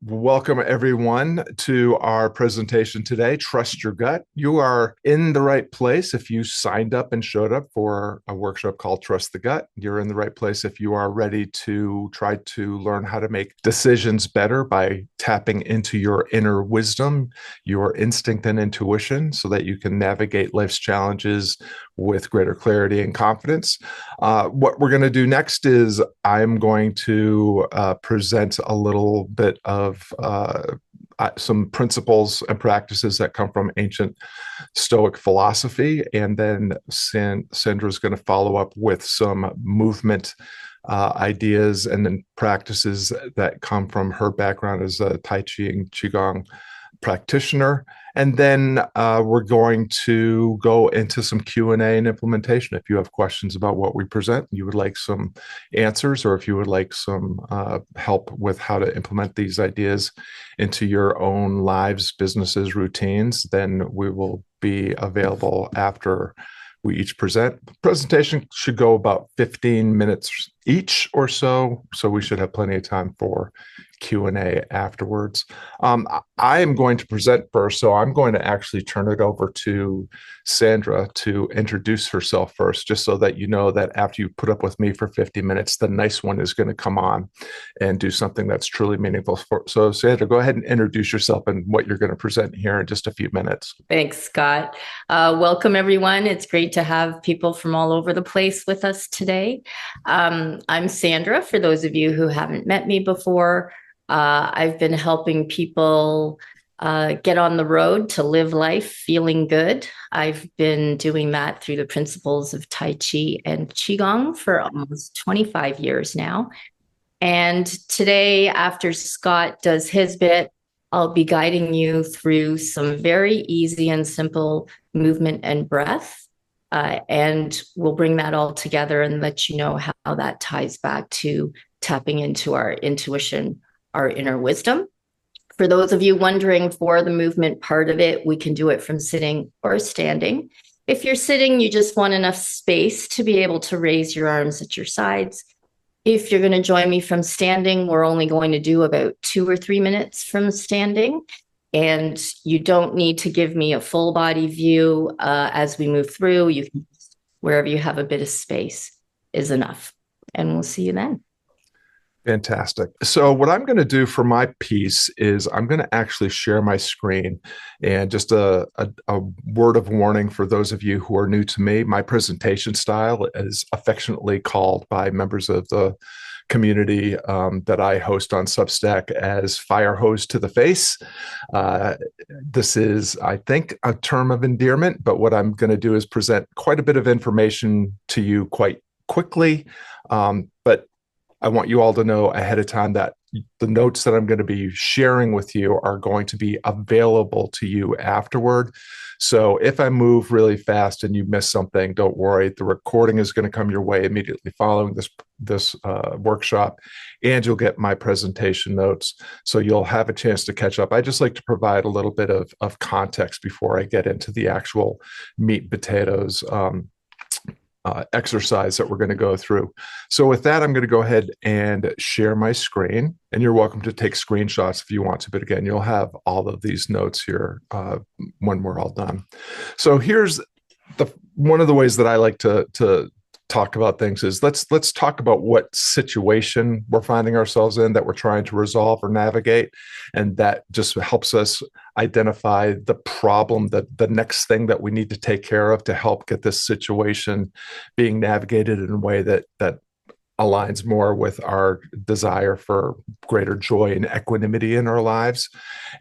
Welcome, everyone, to our presentation today. Trust your gut. You are in the right place if you signed up and showed up for a workshop called Trust the Gut. You're in the right place if you are ready to try to learn how to make decisions better by tapping into your inner wisdom, your instinct and intuition, so that you can navigate life's challenges with greater clarity and confidence. What we're going to do next is I'm going to present a little bit of some principles and practices that come from ancient Stoic philosophy. And then Sandra is going to follow up with some movement ideas and then practices that come from her background as a Tai Chi and Qigong practitioner. And then we're going to go into some Q&A and implementation. If you have questions about what we present, you would like some answers, or if you would like some help with how to implement these ideas into your own lives, businesses, routines, then we will be available after we each present. The presentation should go about 15 minutes each or so we should have plenty of time for Q&A afterwards. I am going to present first, so I'm going to actually turn it over to Sandra to introduce herself first, just so that you know that after you put up with me for 50 minutes, the nice one is going to come on and do something that's truly meaningful. So Sandra, go ahead and introduce yourself and what you're going to present here in just a few minutes. Thanks, Scott. Welcome, everyone. It's great to have people from all over the place with us today. I'm Sandra, for those of you who haven't met me before. I've been helping people get on the road to live life feeling good. I've been doing that through the principles of Tai Chi and Qigong for almost 25 years now. And today, after Scott does his bit, I'll be guiding you through some very easy and simple movement and breath. And we'll bring that all together and let you know how that ties back to tapping into our intuition, our inner wisdom. For those of you wondering, for the movement part of it, we can do it from sitting or standing. If you're sitting, you just want enough space to be able to raise your arms at your sides. If you're going to join me from standing, we're only going to do about 2 or 3 minutes from standing. And you don't need to give me a full body view as we move through. You can, wherever you have a bit of space is enough. And we'll see you then. Fantastic. So what I'm going to do for my piece is I'm going to actually share my screen. And just a word of warning for those of you who are new to me, my presentation style is affectionately called by members of the community that I host on Substack as fire hose to the face. This is, I think, a term of endearment, but what I'm going to do is present quite a bit of information to you quite quickly. But I want you all to know ahead of time that the notes that I'm going to be sharing with you are going to be available to you afterward. So if I move really fast and you miss something, don't worry. The recording is going to come your way immediately following this workshop, and you'll get my presentation notes. So you'll have a chance to catch up. I just like to provide a little bit of context before I get into the actual meat and potatoes exercise that we're going to go through. So with that, I'm going to go ahead and share my screen, and you're welcome to take screenshots if you want to, but again, you'll have all of these notes here when we're all done. So here's one of the ways that I like to talk about things is let's talk about what situation we're finding ourselves in that we're trying to resolve or navigate, and that just helps us identify the problem, the next thing that we need to take care of to help get this situation being navigated in a way that aligns more with our desire for greater joy and equanimity in our lives.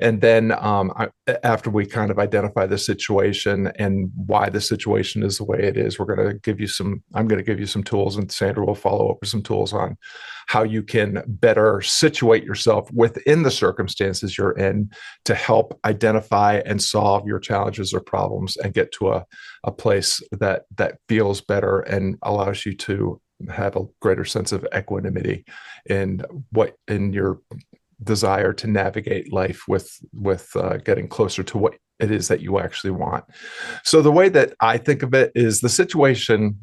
And then after we kind of identify the situation and why the situation is the way it is, I'm going to give you some tools, and Sandra will follow up with some tools on how you can better situate yourself within the circumstances you're in to help identify and solve your challenges or problems and get to a place that feels better and allows you to have a greater sense of equanimity in your desire to navigate life with getting closer to what it is that you actually want. So the way that I think of it is the situation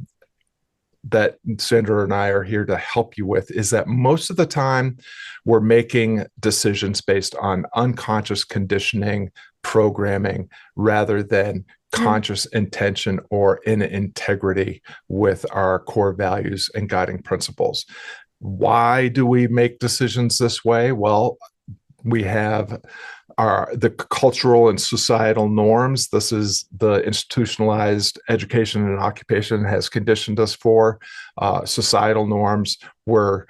that Sandra and I are here to help you with is that most of the time we're making decisions based on unconscious conditioning, programming, rather than conscious intention or in integrity with our core values and guiding principles. Why do we make decisions this way? Well, we have the cultural and societal norms. This is the institutionalized education and occupation has conditioned us for. Societal norms. We're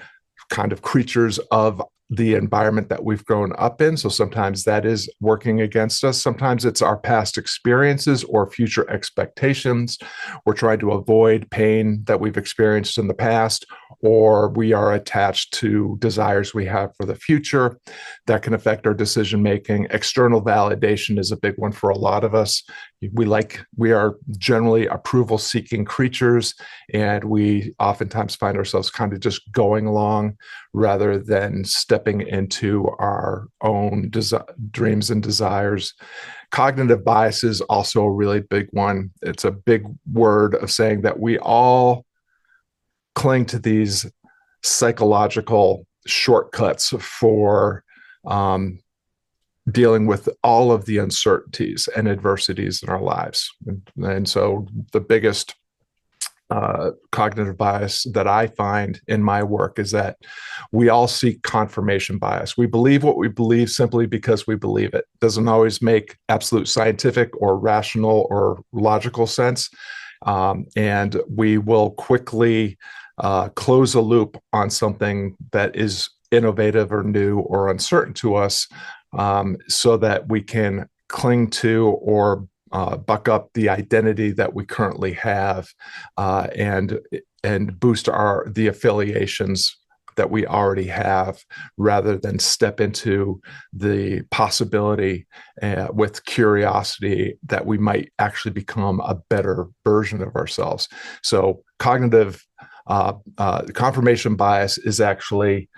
kind of creatures of the environment that we've grown up in. So sometimes that is working against us. Sometimes it's our past experiences or future expectations. We're trying to avoid pain that we've experienced in the past, or we are attached to desires we have for the future that can affect our decision making. External validation is a big one for a lot of us. We are generally approval seeking creatures, and we oftentimes find ourselves kind of just going along rather than stepping into our own dreams and desires. Cognitive bias is also a really big one. It's a big word of saying that we all cling to these psychological shortcuts for dealing with all of the uncertainties and adversities in our lives. And so the biggest cognitive bias that I find in my work is that we all seek confirmation bias. We believe what we believe simply because we believe it. Doesn't always make absolute scientific or rational or logical sense. And we will quickly close a loop on something that is innovative or new or uncertain to us, so that we can cling to or buck up the identity that we currently have, and boost the affiliations that we already have, rather than step into the possibility with curiosity that we might actually become a better version of ourselves. So cognitive confirmation bias is actually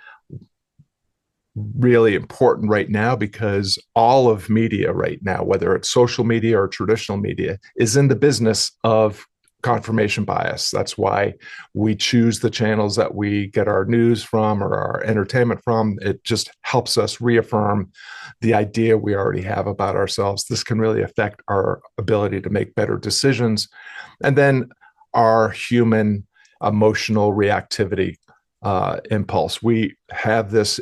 really important right now, because all of media right now, whether it's social media or traditional media, is in the business of confirmation bias. That's why we choose the channels that we get our news from or our entertainment from. It just helps us reaffirm the idea we already have about ourselves. This can really affect our ability to make better decisions. And then our human emotional reactivity impulse. We have this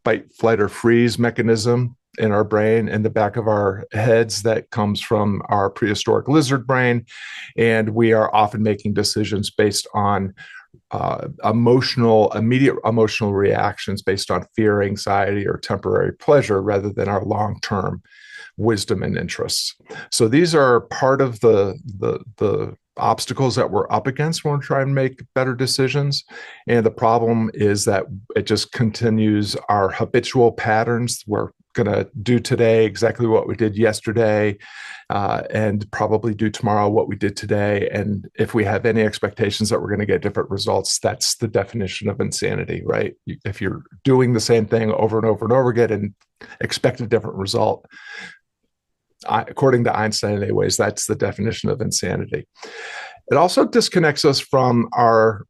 fight, flight, or freeze mechanism in our brain, in the back of our heads, that comes from our prehistoric lizard brain. And we are often making decisions based on immediate emotional reactions based on fear, anxiety, or temporary pleasure, rather than our long-term wisdom and interests. So these are part of the obstacles that we're up against when we're trying to make better decisions. And the problem is that it just continues our habitual patterns. We're going to do today exactly what we did yesterday, and probably do tomorrow what we did today. And if we have any expectations that we're going to get different results, that's the definition of insanity, right? If you're doing the same thing over and over and over again and expect a different result, according to Einstein anyways, that's the definition of insanity. It also disconnects us from our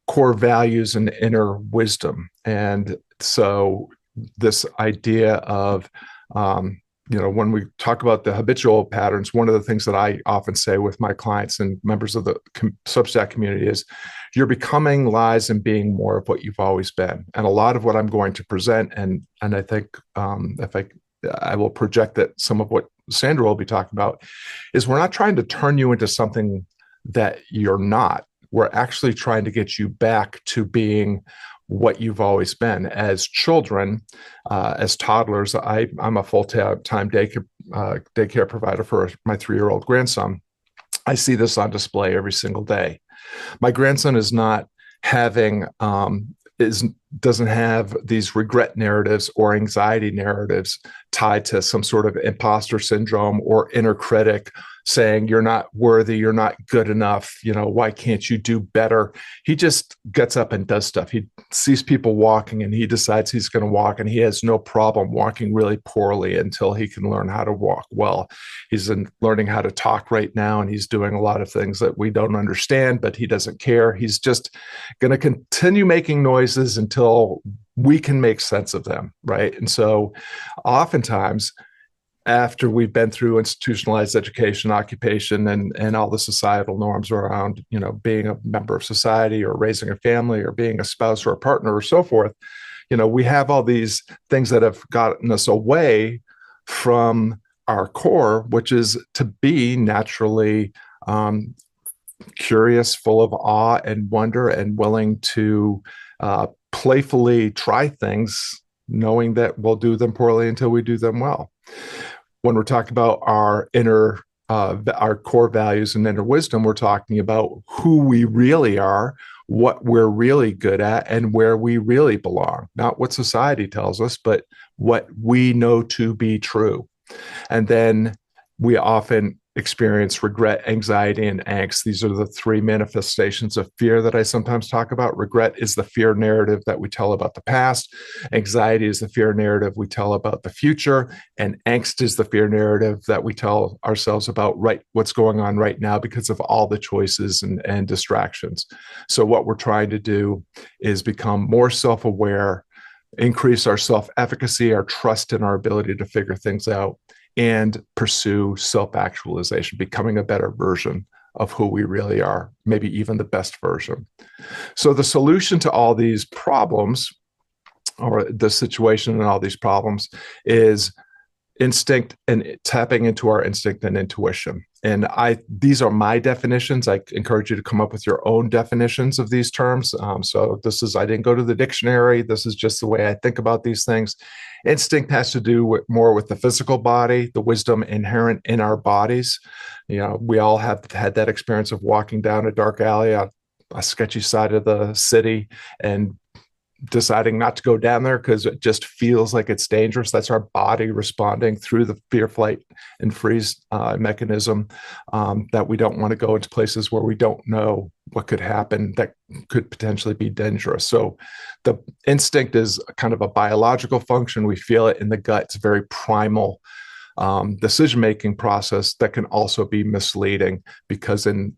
core values and inner wisdom. And so this idea of, when we talk about the habitual patterns, one of the things that I often say with my clients and members of the Substack community is, you're becoming, lies, and being more of what you've always been. And a lot of what I'm going to present, and I think if I will project that some of what Sandra will be talking about, is we're not trying to turn you into something that you're not. We're actually trying to get you back to being what you've always been. As children, as toddlers, I'm a full-time daycare provider for my 3-year-old grandson. I see this on display every single day. My grandson is not having doesn't have these regret narratives or anxiety narratives tied to some sort of imposter syndrome or inner critic saying you're not worthy, you're not good enough, why can't you do better? He just gets up and does stuff. He sees people walking and he decides he's going to walk, and he has no problem walking really poorly until he can learn how to walk well. He's learning how to talk right now, and he's doing a lot of things that we don't understand, but he doesn't care. He's just going to continue making noises until we can make sense of them, right? And so oftentimes, after we've been through institutionalized education, occupation, and all the societal norms around, being a member of society or raising a family or being a spouse or a partner or so forth, we have all these things that have gotten us away from our core, which is to be naturally curious, full of awe and wonder, and willing to playfully try things, knowing that we'll do them poorly until we do them well. When we're talking about our our core values and inner wisdom, we're talking about who we really are, what we're really good at, and where we really belong. Not what society tells us, but what we know to be true. And then we often experience regret, anxiety, and angst. These are the three manifestations of fear that I sometimes talk about. Regret is the fear narrative that we tell about the past. Anxiety is the fear narrative we tell about the future. And angst is the fear narrative that we tell ourselves about what's going on right now because of all the choices and distractions. So what we're trying to do is become more self-aware, increase our self-efficacy, our trust in our ability to figure things out, and pursue self-actualization, becoming a better version of who we really are, maybe even the best version. So the solution to all these problems, or the situation and all these problems, is instinct and tapping into our instinct and intuition. And these are my definitions. I encourage you to come up with your own definitions of these terms. So I didn't go to the dictionary. This is just the way I think about these things. Instinct has to do more with the physical body, the wisdom inherent in our bodies. We all have had that experience of walking down a dark alley on a sketchy side of the city and deciding not to go down there because it just feels like it's dangerous. That's our body responding through the fear, flight, and freeze mechanism, that we don't want to go into places where we don't know what could happen that could potentially be dangerous. So the instinct is kind of a biological function. We feel it in the gut. It's a very primal decision-making process that can also be misleading, because in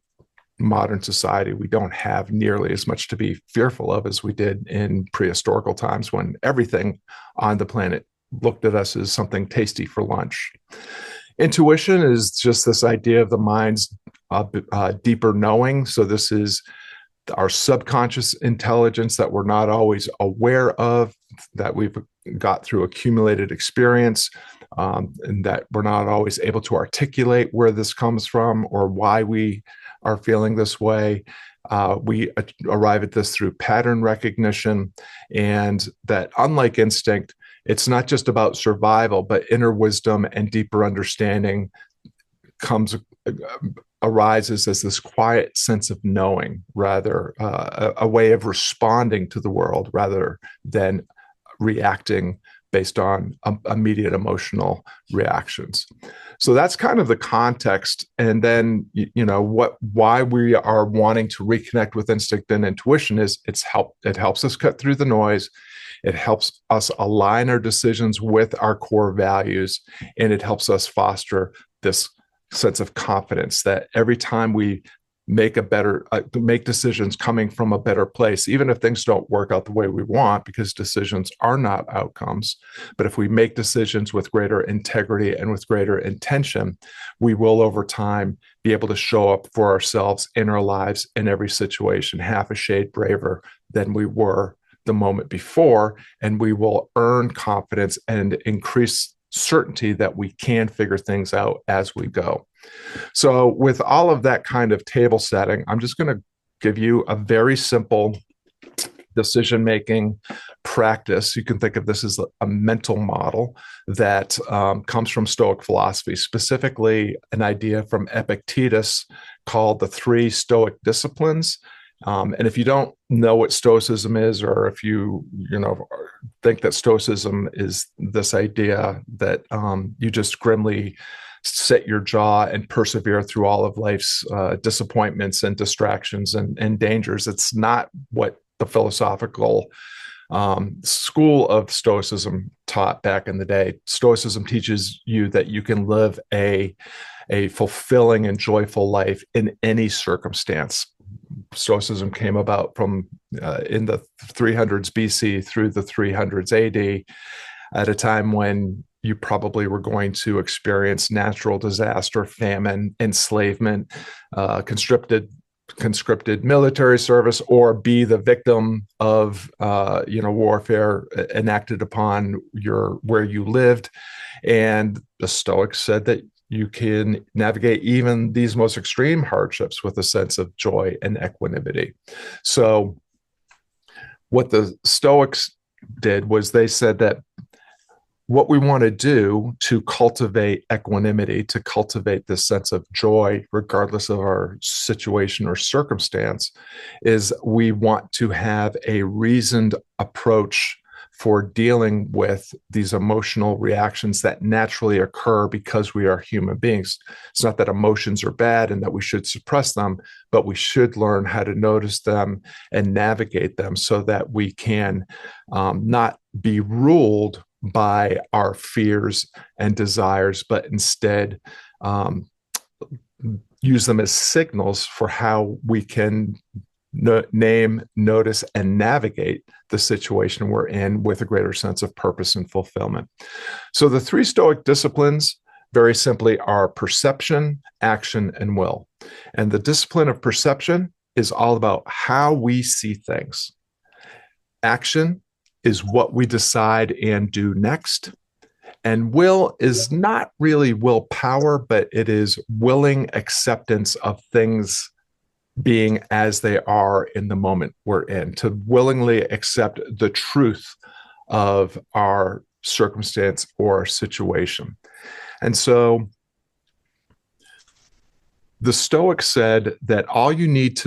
modern society, we don't have nearly as much to be fearful of as we did in prehistorical times, when everything on the planet looked at us as something tasty for lunch. Intuition is just this idea of the mind's deeper knowing. So this is our subconscious intelligence that we're not always aware of, that we've got through accumulated experience, and that we're not always able to articulate where this comes from or why we are feeling this way. We arrive at this through pattern recognition, and that, unlike instinct, it's not just about survival, but inner wisdom and deeper understanding arises as this quiet sense of knowing, rather a way of responding to the world rather than reacting based on immediate emotional reactions. So that's kind of the context. And then, why we are wanting to reconnect with instinct and intuition is it helps us cut through the noise. It helps us align our decisions with our core values, and it helps us foster this sense of confidence that every time we make decisions coming from a better place, even if things don't work out the way we want, because decisions are not outcomes. But if we make decisions with greater integrity and with greater intention, we will over time be able to show up for ourselves in our lives in every situation half a shade braver than we were the moment before. And we will earn confidence and increase certainty that we can figure things out as we go. So with all of that kind of table setting, I'm just going to give you a very simple decision-making practice. You can think of this as a mental model that comes from Stoic philosophy, specifically an idea from Epictetus called the three Stoic disciplines. And if you don't know what Stoicism is, or if you think that Stoicism is this idea that you just grimly set your jaw and persevere through all of life's disappointments and distractions and dangers. It's not what the philosophical school of Stoicism taught back in the day. Stoicism teaches you that you can live a fulfilling and joyful life in any circumstance. Stoicism came about from in the 300s BC through the 300s AD, at a time when you probably were going to experience natural disaster, famine, enslavement, conscripted military service, or be the victim of warfare enacted upon where you lived. And the Stoics said that you can navigate even these most extreme hardships with a sense of joy and equanimity. So what the Stoics did was they said that what we want to do to cultivate equanimity, to cultivate this sense of joy, regardless of our situation or circumstance, is we want to have a reasoned approach for dealing with these emotional reactions that naturally occur because we are human beings. It's not that emotions are bad and that we should suppress them, but we should learn how to notice them and navigate them so that we can not be ruled by our fears and desires, but instead use them as signals for how we can name, notice, and navigate the situation we're in with a greater sense of purpose and fulfillment. So the three Stoic disciplines, very simply, are perception, action, and will. And the discipline of perception is all about how we see things. Action is what we decide and do next. And will is not really willpower, but it is willing acceptance of things being as they are in the moment we're in, to willingly accept the truth of our circumstance or situation. And so the Stoics said that all you need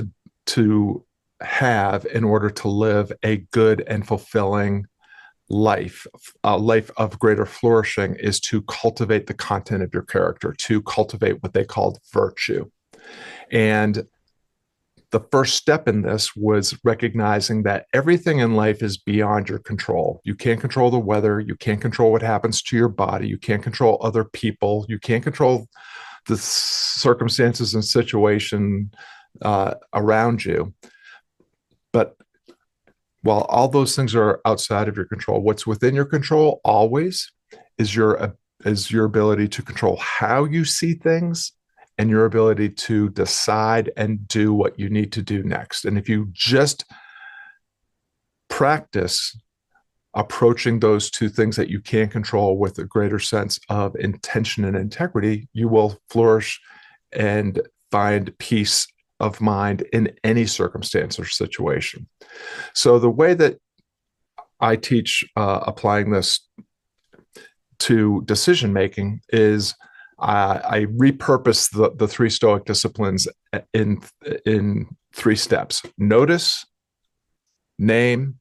to have in order to live a good and fulfilling life, a life of greater flourishing, is to cultivate the content of your character, to cultivate what they called virtue. And the first step in this was recognizing that everything in life is beyond your control. You can't control the weather. You can't control what happens to your body. You can't control other people. You can't control the circumstances and situation around you. But while all those things are outside of your control, what's within your control always is your ability to control how you see things and your ability to decide and do what you need to do next. And if you just practice approaching those two things that you can control with a greater sense of intention and integrity, you will flourish and find peace of mind in any circumstance or situation. So the way that I teach applying this to decision making is I repurpose the three Stoic disciplines in three steps: notice, name,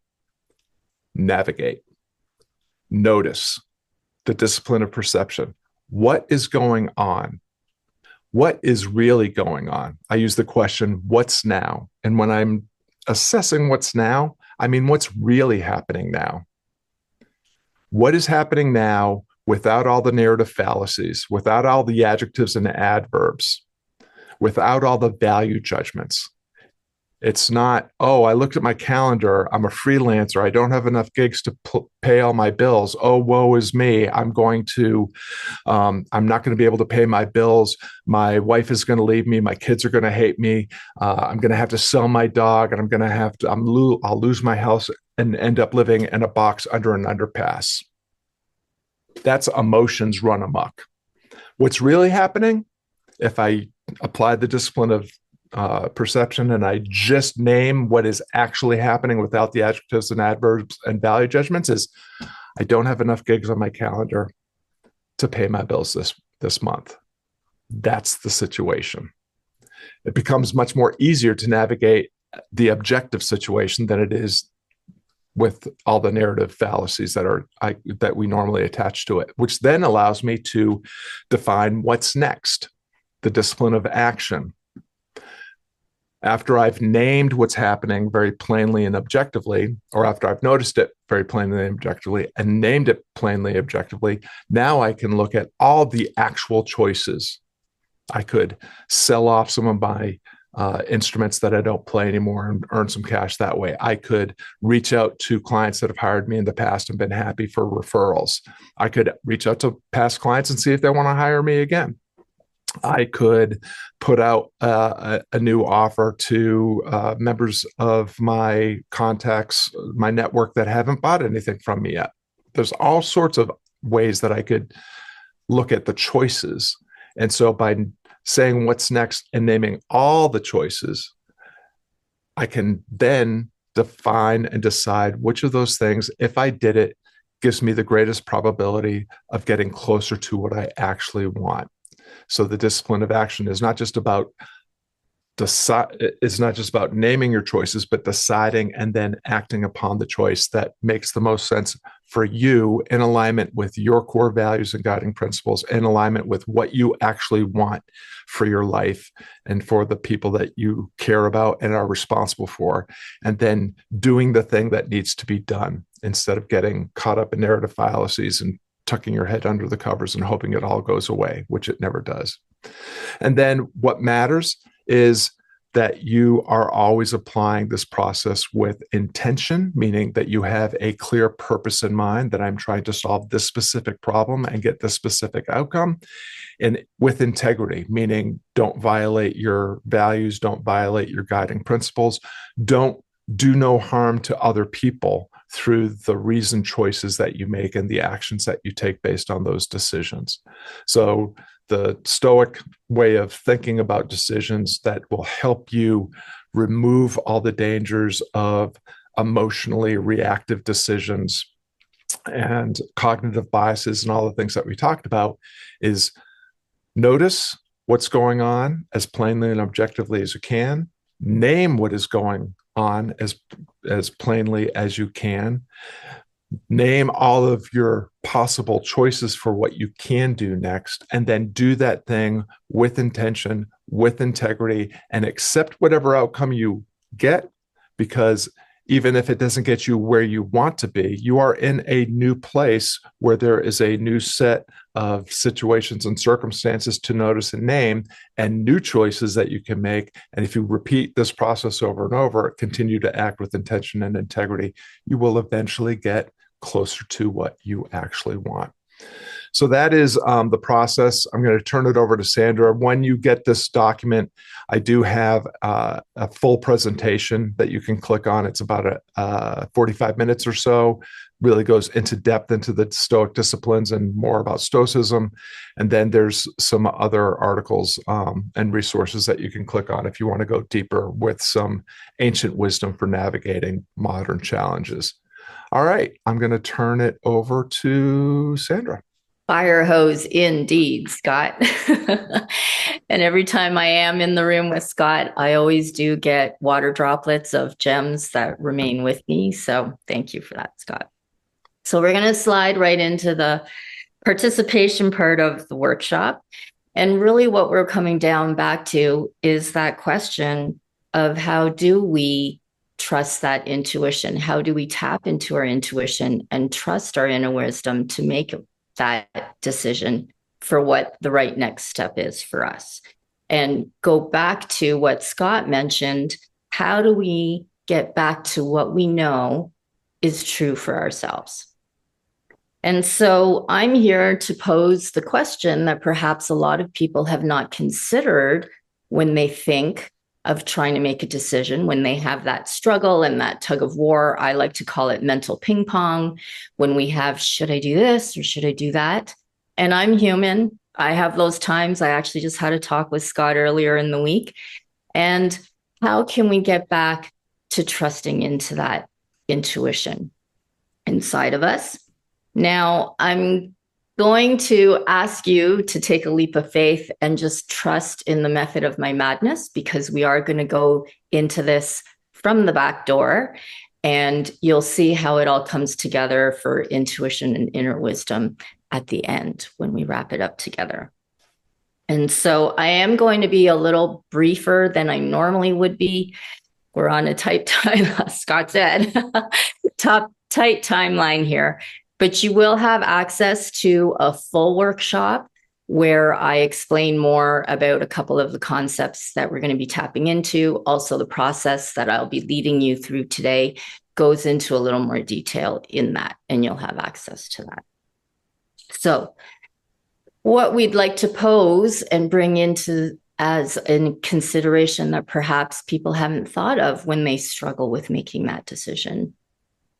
navigate. Notice, the discipline of perception. What is going on? What is really going on? I use the question, what's now? And when I'm assessing what's now, I mean, what's really happening now? What is happening now without all the narrative fallacies, without all the adjectives and adverbs, without all the value judgments? It's not, oh, I looked at my calendar. I'm a freelancer. I don't have enough gigs to pay all my bills. Oh, woe is me. I'm not going to be able to pay my bills. My wife is going to leave me. My kids are going to hate me. I'm going to have to sell my dog, and I'll lose my house and end up living in a box under an underpass. That's emotions run amok. What's really happening, if I apply the discipline of perception and I just name what is actually happening without the adjectives and adverbs and value judgments, is I don't have enough gigs on my calendar to pay my bills this month. That's the situation. It becomes much more easier to navigate the objective situation than it is with all the narrative fallacies that we normally attach to it, which then allows me to define what's next, the discipline of action. After I've named what's happening very plainly and objectively, or after I've noticed it very plainly and objectively and named it plainly and objectively, now I can look at all the actual choices. I could sell off some of my instruments that I don't play anymore and earn some cash that way. I could reach out to clients that have hired me in the past and been happy for referrals. I could reach out to past clients and see if they want to hire me again. I could put out a new offer to members of my contacts, my network that haven't bought anything from me yet. There's all sorts of ways that I could look at the choices. And so by saying what's next and naming all the choices, I can then define and decide which of those things, if I did it, gives me the greatest probability of getting closer to what I actually want. So the discipline of action is not just about naming your choices, but deciding and then acting upon the choice that makes the most sense for you, in alignment with your core values and guiding principles, in alignment with what you actually want for your life and for the people that you care about and are responsible for, and then doing the thing that needs to be done instead of getting caught up in narrative fallacies and tucking your head under the covers and hoping it all goes away, which it never does. And then what matters is that you are always applying this process with intention, meaning that you have a clear purpose in mind, that I'm trying to solve this specific problem and get this specific outcome, and with integrity, meaning don't violate your values, don't violate your guiding principles, don't do no harm to other people through the reasoned choices that you make and the actions that you take based on those decisions. So the Stoic way of thinking about decisions that will help you remove all the dangers of emotionally reactive decisions and cognitive biases and all the things that we talked about is notice what's going on as plainly and objectively as you can, name what is going on as plainly as you can, name all of your possible choices for what you can do next, and then do that thing with intention, with integrity, and accept whatever outcome you get, because even if it doesn't get you where you want to be, you are in a new place where there is a new set of situations and circumstances to notice and name, and new choices that you can make. And if you repeat this process over and over, continue to act with intention and integrity, you will eventually get closer to what you actually want. So that is the process. I'm going to turn it over to Sandra. When you get this document, I do have a full presentation that you can click on. It's about 45 minutes or so, really goes into depth into the Stoic disciplines and more about Stoicism. And then there's some other articles and resources that you can click on if you want to go deeper with some ancient wisdom for navigating modern challenges. All right, I'm going to turn it over to Sandra. Fire hose indeed, Scott. And every time I am in the room with Scott, I always do get water droplets of gems that remain with me. So thank you for that, Scott. So we're going to slide right into the participation part of the workshop. And really what we're coming down back to is that question of how do we trust that intuition? How do we tap into our intuition and trust our inner wisdom to make that decision for what the right next step is for us? And go back to what Scott mentioned. How do we get back to what we know is true for ourselves? And so I'm here to pose the question that perhaps a lot of people have not considered when they think of trying to make a decision, when they have that struggle and that tug of war. I like to call it mental ping pong, when we have, should I do this or should I do that? And I'm human. I have those times. I actually just had a talk with Scott earlier in the week. And how can we get back to trusting into that intuition inside of us? Now, I'm going to ask you to take a leap of faith and just trust in the method of my madness, because we are going to go into this from the back door. And you'll see how it all comes together for intuition and inner wisdom at the end when we wrap it up together. And so I am going to be a little briefer than I normally would be. We're on a tight time, Scott said, tight timeline here. But you will have access to a full workshop where I explain more about a couple of the concepts that we're going to be tapping into. Also, the process that I'll be leading you through today goes into a little more detail in that, and you'll have access to that. So what we'd like to pose and bring into as a consideration that perhaps people haven't thought of when they struggle with making that decision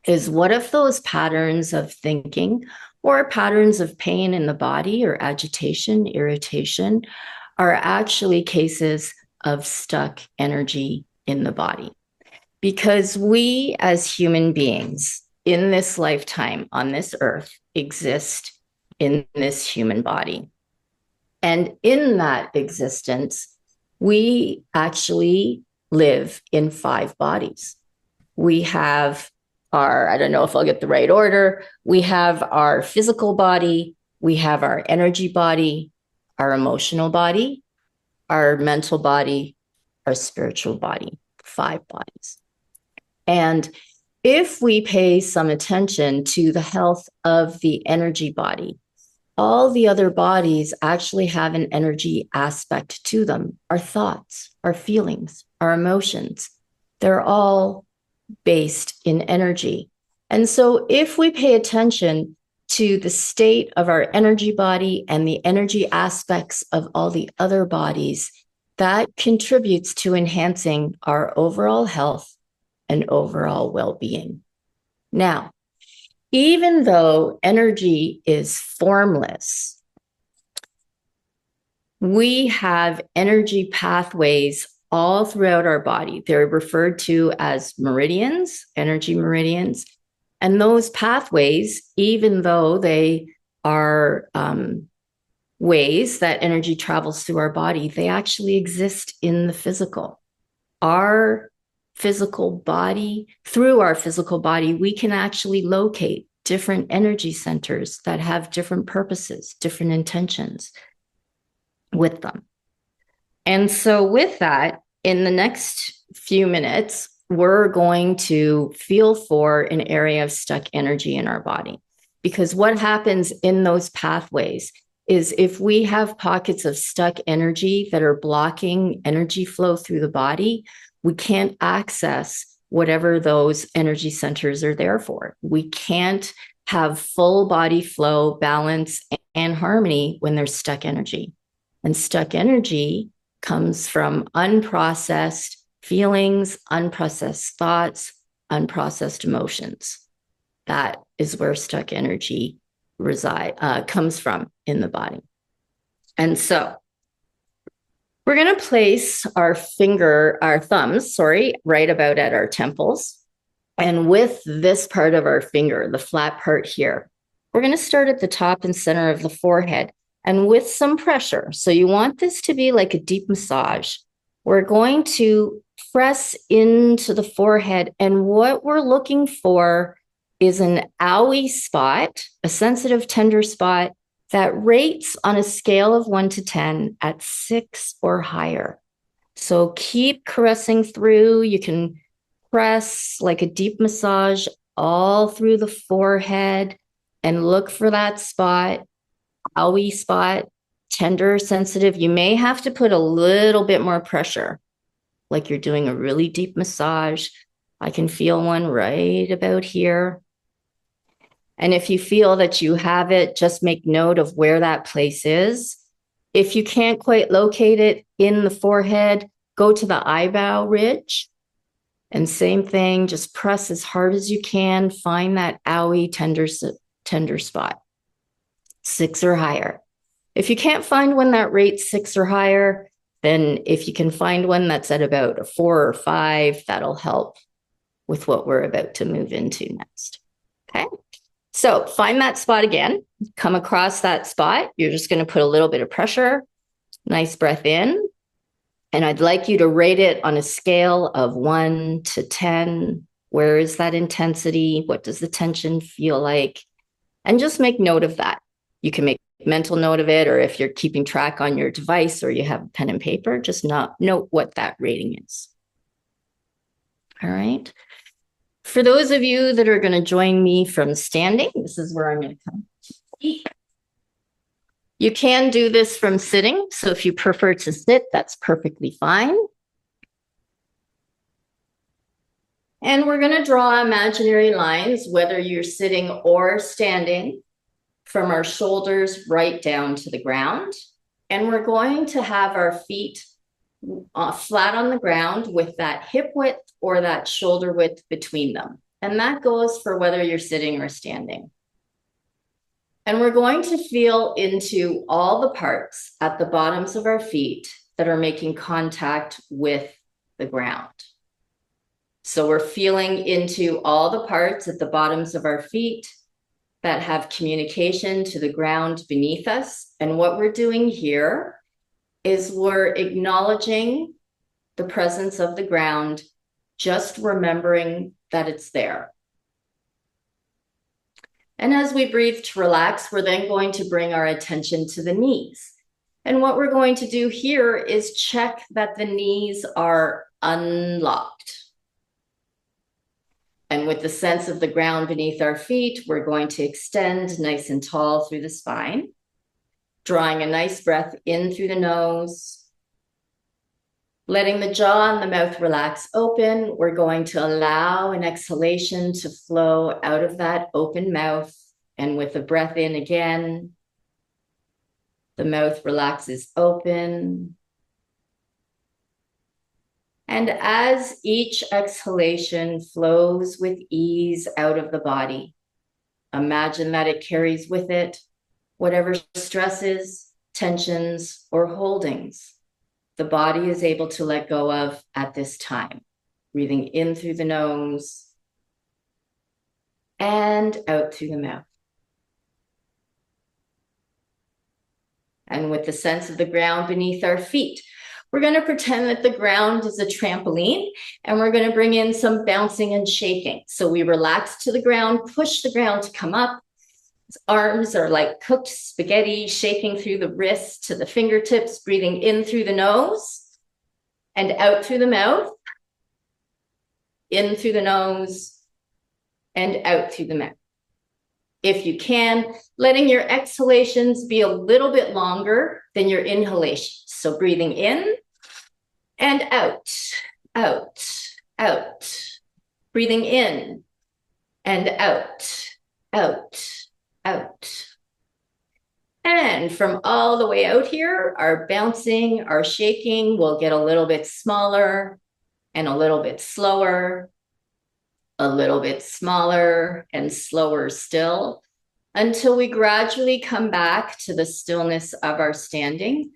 is, what if those patterns of thinking or patterns of pain in the body or agitation, irritation, are actually cases of stuck energy in the body? Because we as human beings in this lifetime on this earth exist in this human body. And in that existence, we actually live in 5 bodies. We have our, I don't know if I'll get the right order, we have our physical body, we have our energy body, our emotional body, our mental body, our spiritual body, 5 bodies. And if we pay some attention to the health of the energy body, all the other bodies actually have an energy aspect to them. Our thoughts, our feelings, our emotions, they're all based in energy. And so if we pay attention to the state of our energy body and the energy aspects of all the other bodies, that contributes to enhancing our overall health and overall well-being. Now, even though energy is formless, we have energy pathways all throughout our body. They're referred to as meridians, energy meridians. And those pathways, even though they are ways that energy travels through our body, they actually exist in the physical. Our physical body, through our physical body, we can actually locate different energy centers that have different purposes, different intentions with them. And so with that, in the next few minutes, we're going to feel for an area of stuck energy in our body. Because what happens in those pathways is, if we have pockets of stuck energy that are blocking energy flow through the body, we can't access whatever those energy centers are there for. We can't have full body flow, balance, and harmony when there's stuck energy. And stuck energy comes from unprocessed feelings, unprocessed thoughts, unprocessed emotions. That is where stuck energy comes from in the body. And so we're going to place our thumbs, right about at our temples. And with this part of our finger, the flat part here, we're going to start at the top and center of the forehead, and with some pressure. So you want this to be like a deep massage. We're going to press into the forehead. And what we're looking for is an owie spot, a sensitive, tender spot that rates on a scale of 1 to 10 at 6 or higher. So keep caressing through. You can press like a deep massage all through the forehead and look for that spot, owie spot, tender, sensitive. You may have to put a little bit more pressure, like you're doing a really deep massage. I can feel one right about here. And if you feel that you have it, just make note of where that place is. If you can't quite locate it in the forehead, go to the eyebrow ridge. And same thing, just press as hard as you can. Find that owie, tender spot, 6 or higher. If you can't find one that rates 6 or higher, then if you can find one that's at about a 4 or 5, that'll help with what we're about to move into next. Okay. So find that spot again, come across that spot. You're just going to put a little bit of pressure, nice breath in. And I'd like you to rate it on a scale of 1 to 10, Where is that intensity? What does the tension feel like? And just make note of that. You can make mental note of it, or if you're keeping track on your device or you have a pen and paper, just note what that rating is. All right. For those of you that are going to join me from standing, this is where I'm going to come. You can do this from sitting. So if you prefer to sit, that's perfectly fine. And we're going to draw imaginary lines, whether you're sitting or standing, from our shoulders right down to the ground. And we're going to have our feet flat on the ground with that hip width or that shoulder width between them. And that goes for whether you're sitting or standing. And we're going to feel into all the parts at the bottoms of our feet that are making contact with the ground. So we're feeling into all the parts at the bottoms of our feet that have communication to the ground beneath us. And what we're doing here is we're acknowledging the presence of the ground, just remembering that it's there. And as we breathe to relax, we're then going to bring our attention to the knees. And what we're going to do here is check that the knees are unlocked. And with the sense of the ground beneath our feet, we're going to extend nice and tall through the spine, drawing a nice breath in through the nose, letting the jaw and the mouth relax open. We're going to allow an exhalation to flow out of that open mouth. And with the breath in again, the mouth relaxes open. And as each exhalation flows with ease out of the body, imagine that it carries with it whatever stresses, tensions, or holdings the body is able to let go of at this time. Breathing in through the nose and out through the mouth. And with the sense of the ground beneath our feet, we're going to pretend that the ground is a trampoline, and we're going to bring in some bouncing and shaking. So we relax to the ground, push the ground to come up. His arms are like cooked spaghetti, shaking through the wrists to the fingertips, breathing in through the nose and out through the mouth, in through the nose and out through the mouth. If you can, letting your exhalations be a little bit longer than your inhalations. So breathing in and out, out, out. Breathing in and out, out, out. And from all the way out here, our bouncing, our shaking will get a little bit smaller and a little bit slower, a little bit smaller and slower still, until we gradually come back to the stillness of our standing,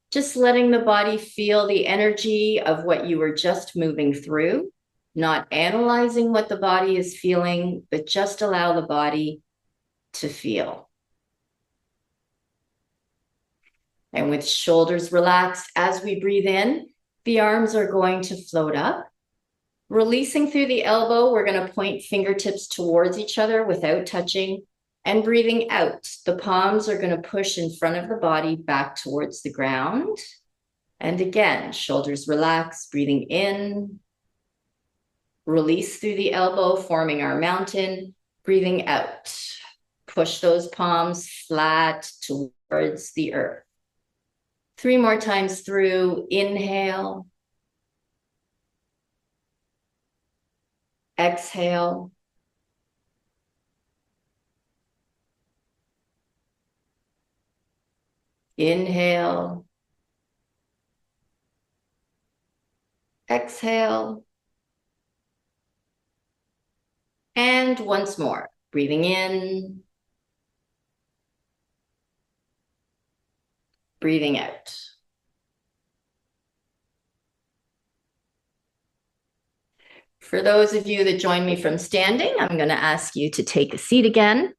just letting the body feel the energy of what you were just moving through, not analyzing what the body is feeling, but just allow the body to feel. And with shoulders relaxed, as we breathe in, the arms are going to float up. Releasing through the elbow, we're going to point fingertips towards each other without touching. And breathing out, the palms are going to push in front of the body back towards the ground. And again, shoulders relax, breathing in. Release through the elbow, forming our mountain. Breathing out. Push those palms flat towards the earth. 3 more times through. Inhale. Exhale. Inhale. Exhale. And once more, breathing in. Breathing out. For those of you that join me from standing, I'm going to ask you to take a seat again.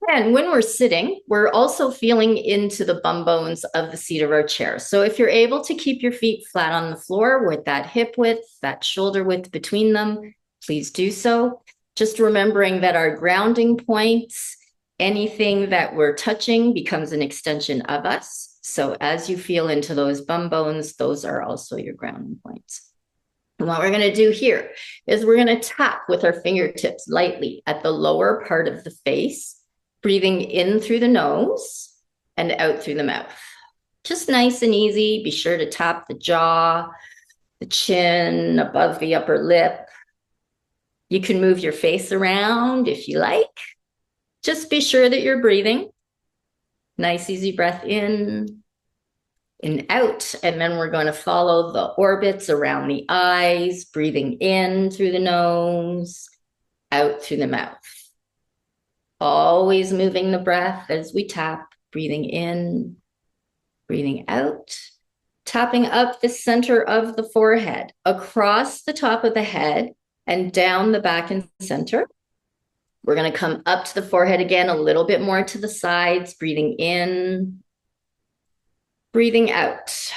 And when we're sitting, we're also feeling into the bum bones of the seat of our chair. So if you're able to keep your feet flat on the floor with that hip width, that shoulder width between them, please do so. Just remembering that our grounding points, anything that we're touching becomes an extension of us. So as you feel into those bum bones, those are also your grounding points. And what we're going to do here is we're going to tap with our fingertips lightly at the lower part of the face, breathing in through the nose and out through the mouth. Just nice and easy. Be sure to tap the jaw, the chin, above the upper lip. You can move your face around if you like. Just be sure that you're breathing. Nice, easy breath in and out. And then we're going to follow the orbits around the eyes, breathing in through the nose, out through the mouth. Always moving the breath as we tap, breathing in, breathing out, tapping up the center of the forehead, across the top of the head and down the back and center. We're going to come up to the forehead again, a little bit more to the sides, breathing in, breathing out.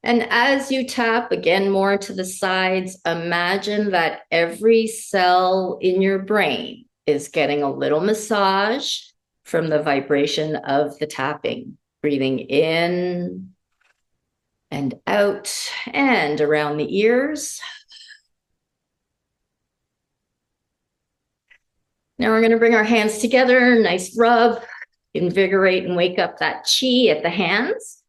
And as you tap again more to the sides, imagine that every cell in your brain is getting a little massage from the vibration of the tapping. Breathing in and out and around the ears. Now we're going to bring our hands together, nice rub, invigorate and wake up that chi at the hands.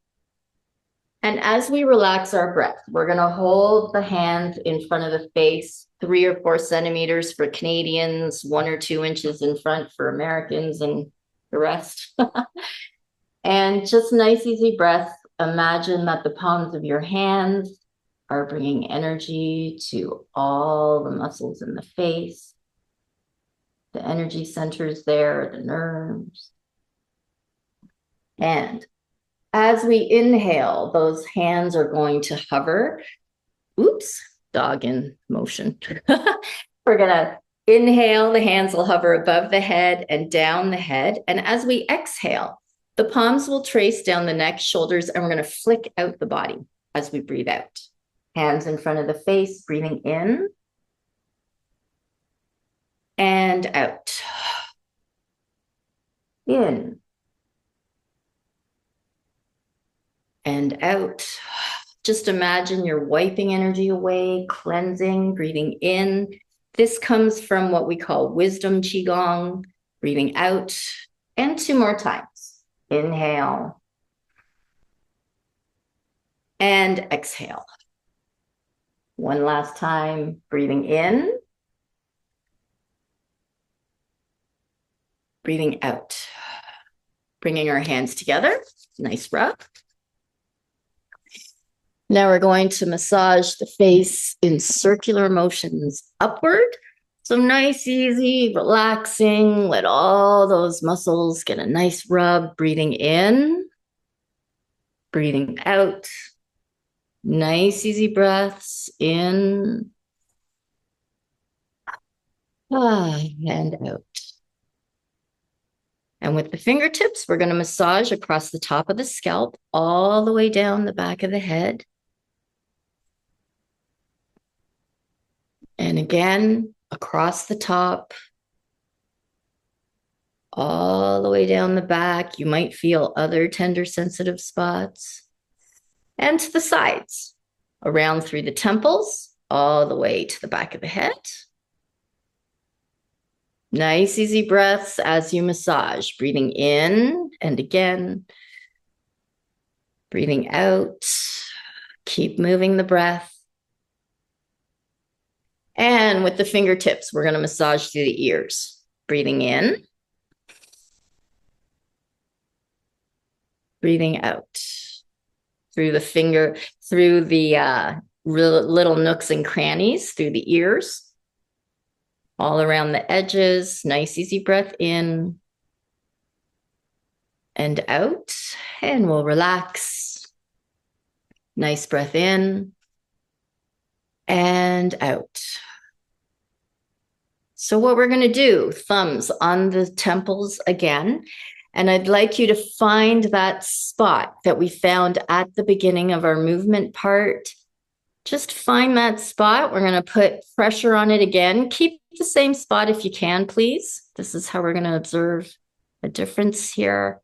And as we relax our breath, we're going to hold the hands in front of the face, 3 or 4 centimeters for Canadians, 1 or 2 inches in front for Americans and the rest. And just nice, easy breath. Imagine that the palms of your hands are bringing energy to all the muscles in the face, the energy centers there, the nerves. And as we inhale, those hands are going to hover. Oops, dog in motion. We're going to inhale, the hands will hover above the head and down the head. And as we exhale, the palms will trace down the neck, shoulders, and we're going to flick out the body as we breathe out. Hands in front of the face, breathing in and out. In and out. Just imagine you're wiping energy away, cleansing, breathing in. This comes from what we call wisdom qigong, breathing out. And 2 more times. Inhale and exhale. 1 last time, breathing in, breathing out. Bringing our hands together, nice rub. Now we're going to massage the face in circular motions upward. So nice, easy, relaxing. Let all those muscles get a nice rub. Breathing in, breathing out. Nice, easy breaths in and out. And with the fingertips, we're going to massage across the top of the scalp, all the way down the back of the head. And again, across the top, all the way down the back. You might feel other tender, sensitive spots. And to the sides, around through the temples, all the way to the back of the head. Nice, easy breaths as you massage, breathing in and again, breathing out. Keep moving the breath. And with the fingertips, we're going to massage through the ears. Breathing in. Breathing out. Through the little nooks and crannies, through the ears. All around the edges. Nice, easy breath in. And out. And we'll relax. Nice breath in. And out. So what we're going to do, thumbs on the temples again. And I'd like you to find that spot that we found at the beginning of our movement part. Just find that spot. We're going to put pressure on it again. Keep the same spot if you can, please. This is how we're going to observe a difference here.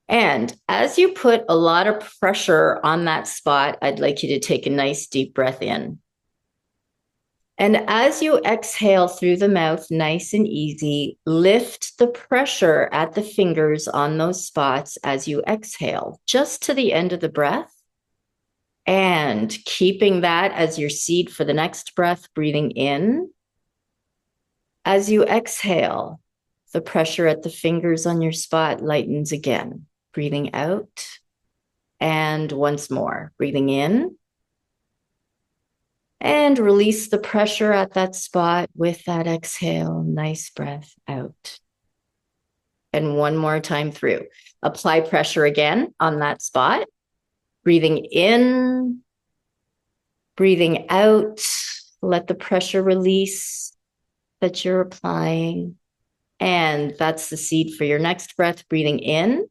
And as you put a lot of pressure on that spot, I'd like you to take a nice deep breath in. And as you exhale through the mouth, nice and easy, lift the pressure at the fingers on those spots as you exhale, just to the end of the breath. And keeping that as your seed for the next breath, breathing in. As you exhale, the pressure at the fingers on your spot lightens again, breathing out. And once more, breathing in. And release the pressure at that spot with that exhale. Nice breath out. And one more time through. Apply pressure again on that spot. Breathing in, breathing out. Let the pressure release that you're applying. And that's the seed for your next breath. Breathing in.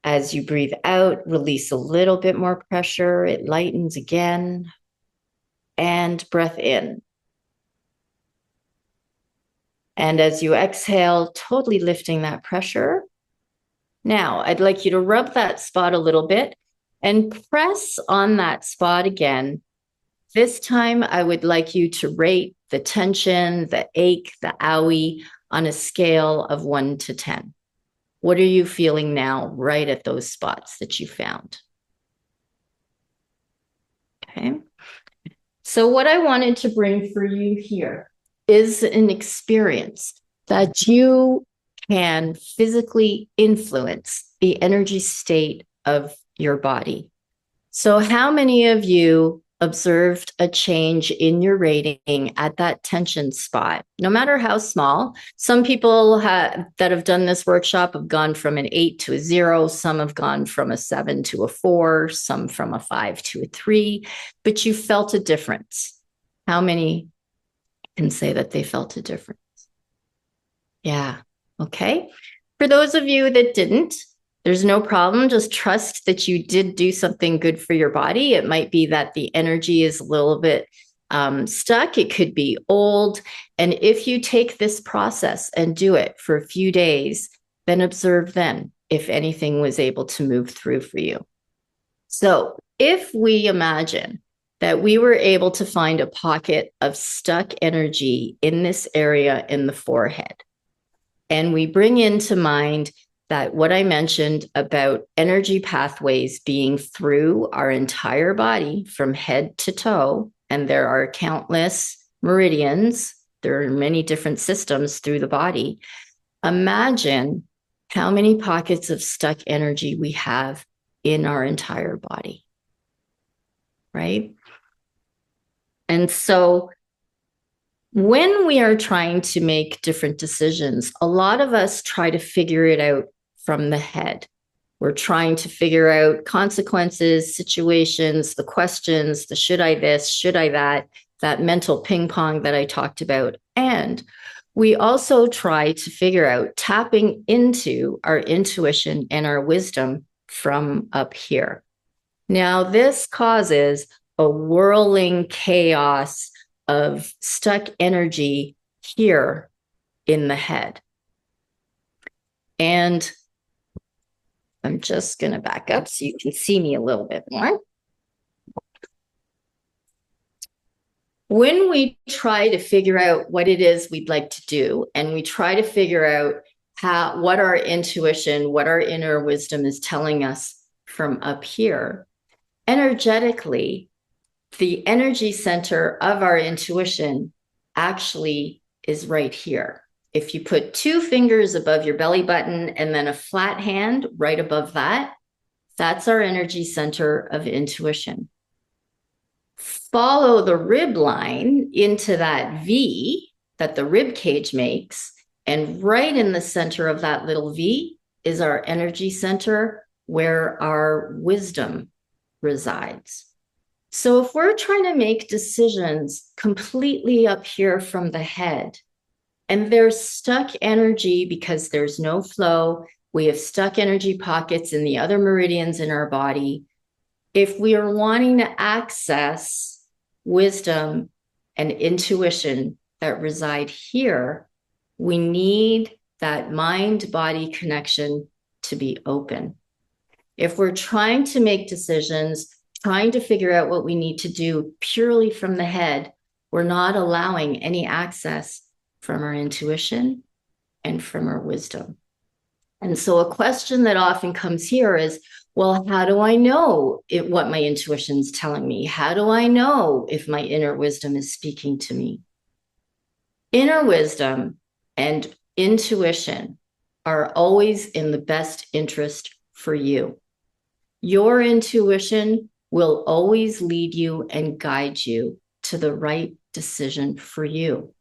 As you breathe out, release a little bit more pressure. It lightens again. And breath in. And as you exhale, totally lifting that pressure. Now, I'd like you to rub that spot a little bit and press on that spot again. This time, I would like you to rate the tension, the ache, the owie on a scale of 1 to 10. What are you feeling now right at those spots that you found? Okay. So what I wanted to bring for you here is an experience that you can physically influence the energy state of your body. So how many of you observed a change in your rating at that tension spot, no matter how small? Some people that have done this workshop have gone from an 8 to a 0. Some have gone from a 7 to a 4, some from a 5 to a 3, but you felt a difference. How many can say that they felt a difference? Yeah. Okay. For those of you that didn't, there's no problem. Just trust that you did do something good for your body. It might be that the energy is a little bit stuck. It could be old. And if you take this process and do it for a few days, then observe then if anything was able to move through for you. So if we imagine that we were able to find a pocket of stuck energy in this area in the forehead, and we bring into mind that what I mentioned about energy pathways being through our entire body from head to toe, and there are countless meridians, there are many different systems through the body. Imagine how many pockets of stuck energy we have in our entire body, right? And so when we are trying to make different decisions, a lot of us try to figure it out from the head. We're trying to figure out consequences, situations, the questions, the should I this, should I that mental ping pong that I talked about. And we also try to figure out tapping into our intuition and our wisdom from up here. Now, this causes a whirling chaos of stuck energy here in the head. And I'm just going to back up so you can see me a little bit more. When we try to figure out what it is we'd like to do, and we try to figure out what our intuition, what our inner wisdom is telling us from up here, energetically, the energy center of our intuition actually is right here. If you put 2 fingers above your belly button and then a flat hand right above that, that's our energy center of intuition. Follow the rib line into that V that the rib cage makes, and right in the center of that little V is our energy center where our wisdom resides. So if we're trying to make decisions completely up here from the head, and there's stuck energy because there's no flow, we have stuck energy pockets in the other meridians in our body. If we are wanting to access wisdom and intuition that reside here, we need that mind-body connection to be open. If we're trying to make decisions, trying to figure out what we need to do purely from the head, we're not allowing any access from our intuition and from our wisdom. And so a question that often comes here is, well, how do I know what my intuition's telling me? How do I know if my inner wisdom is speaking to me? Inner wisdom and intuition are always in the best interest for you. Your intuition will always lead you and guide you to the right decision for you.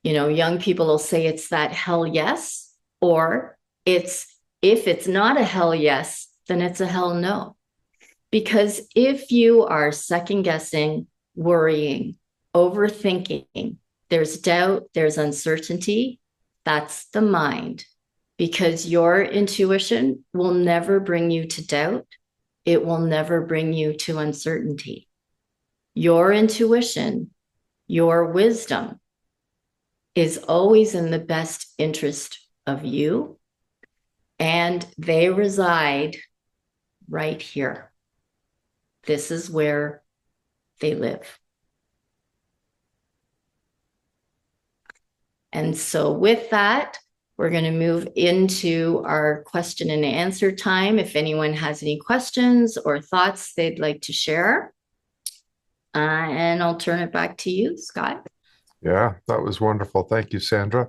You know, young people will say it's that hell yes, or it's, if it's not a hell yes, then it's a hell no. Because if you are second guessing, worrying, overthinking, there's doubt, there's uncertainty, that's the mind. Because your intuition will never bring you to doubt. It will never bring you to uncertainty. Your intuition, your wisdom is always in the best interest of you, and they reside right here. This is where they live. And so with that, we're going to move into our question and answer time. If anyone has any questions or thoughts they'd like to share, and I'll turn it back to you, Scott. Yeah, that was wonderful. Thank you, Sandra.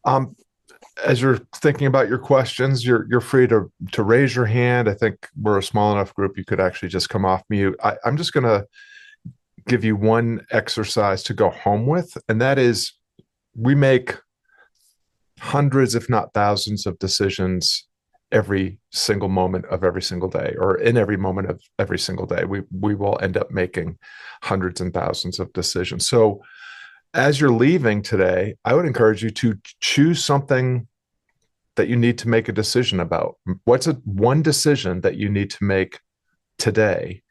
As you're thinking about your questions, you're free to raise your hand. I think we're a small enough group you could actually just come off mute. I'm just going to give you one exercise to go home with, and that is we make hundreds, if not thousands, of decisions every single moment of every single day, or in every moment of every single day. We will end up making hundreds and thousands of decisions. So as you're leaving today, I would encourage you to choose something that you need to make a decision about. What's one decision that you need to make today?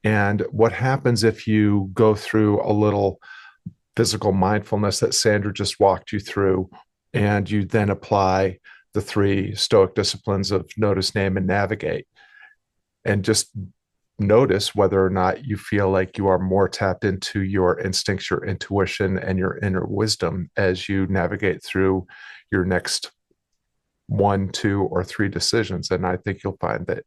And what happens if you go through a little physical mindfulness that Sandra just walked you through, and you then apply the 3 Stoic disciplines of notice, name, and navigate, and just notice whether or not you feel like you are more tapped into your instincts, your intuition, and your inner wisdom as you navigate through your next 1, 2, or 3 decisions. And I think you'll find that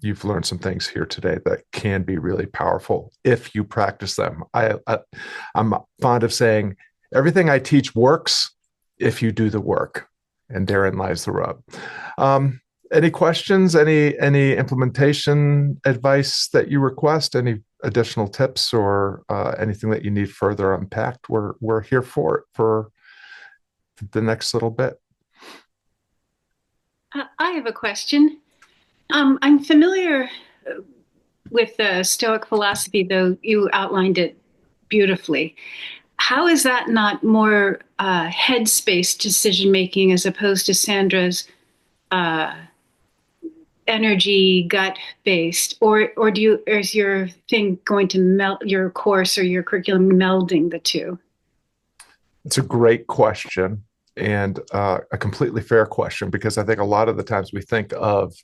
you've learned some things here today that can be really powerful if you practice them. I'm fond of saying everything I teach works if you do the work, and therein lies the rub. Any questions? Any implementation advice that you request? Any additional tips or anything that you need further unpacked? We're here for the next little bit. I have a question. I'm familiar with the Stoic philosophy, though you outlined it beautifully. How is that not more headspace decision making as opposed to Sandra's energy gut based, or is your thing going to meld your course or your curriculum melding the two? It's a great question, and a completely fair question, because I think a lot of the times we think of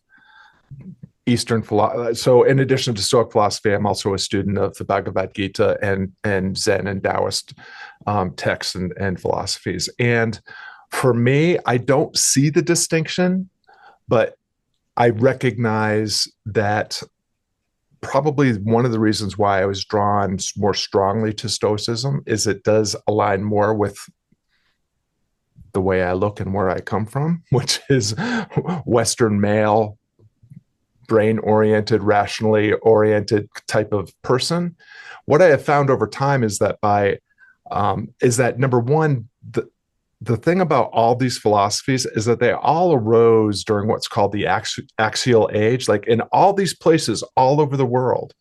Eastern philosophy. So in addition to Stoic philosophy, I'm also a student of the Bhagavad Gita and Zen and Taoist texts and philosophies. And for me, I don't see the distinction, but I recognize that probably one of the reasons why I was drawn more strongly to Stoicism is it does align more with the way I look and where I come from, which is Western male, brain-oriented, rationally oriented type of person. What I have found over time is that number one, the thing about all these philosophies is that they all arose during what's called the axial age, like in all these places all over the world.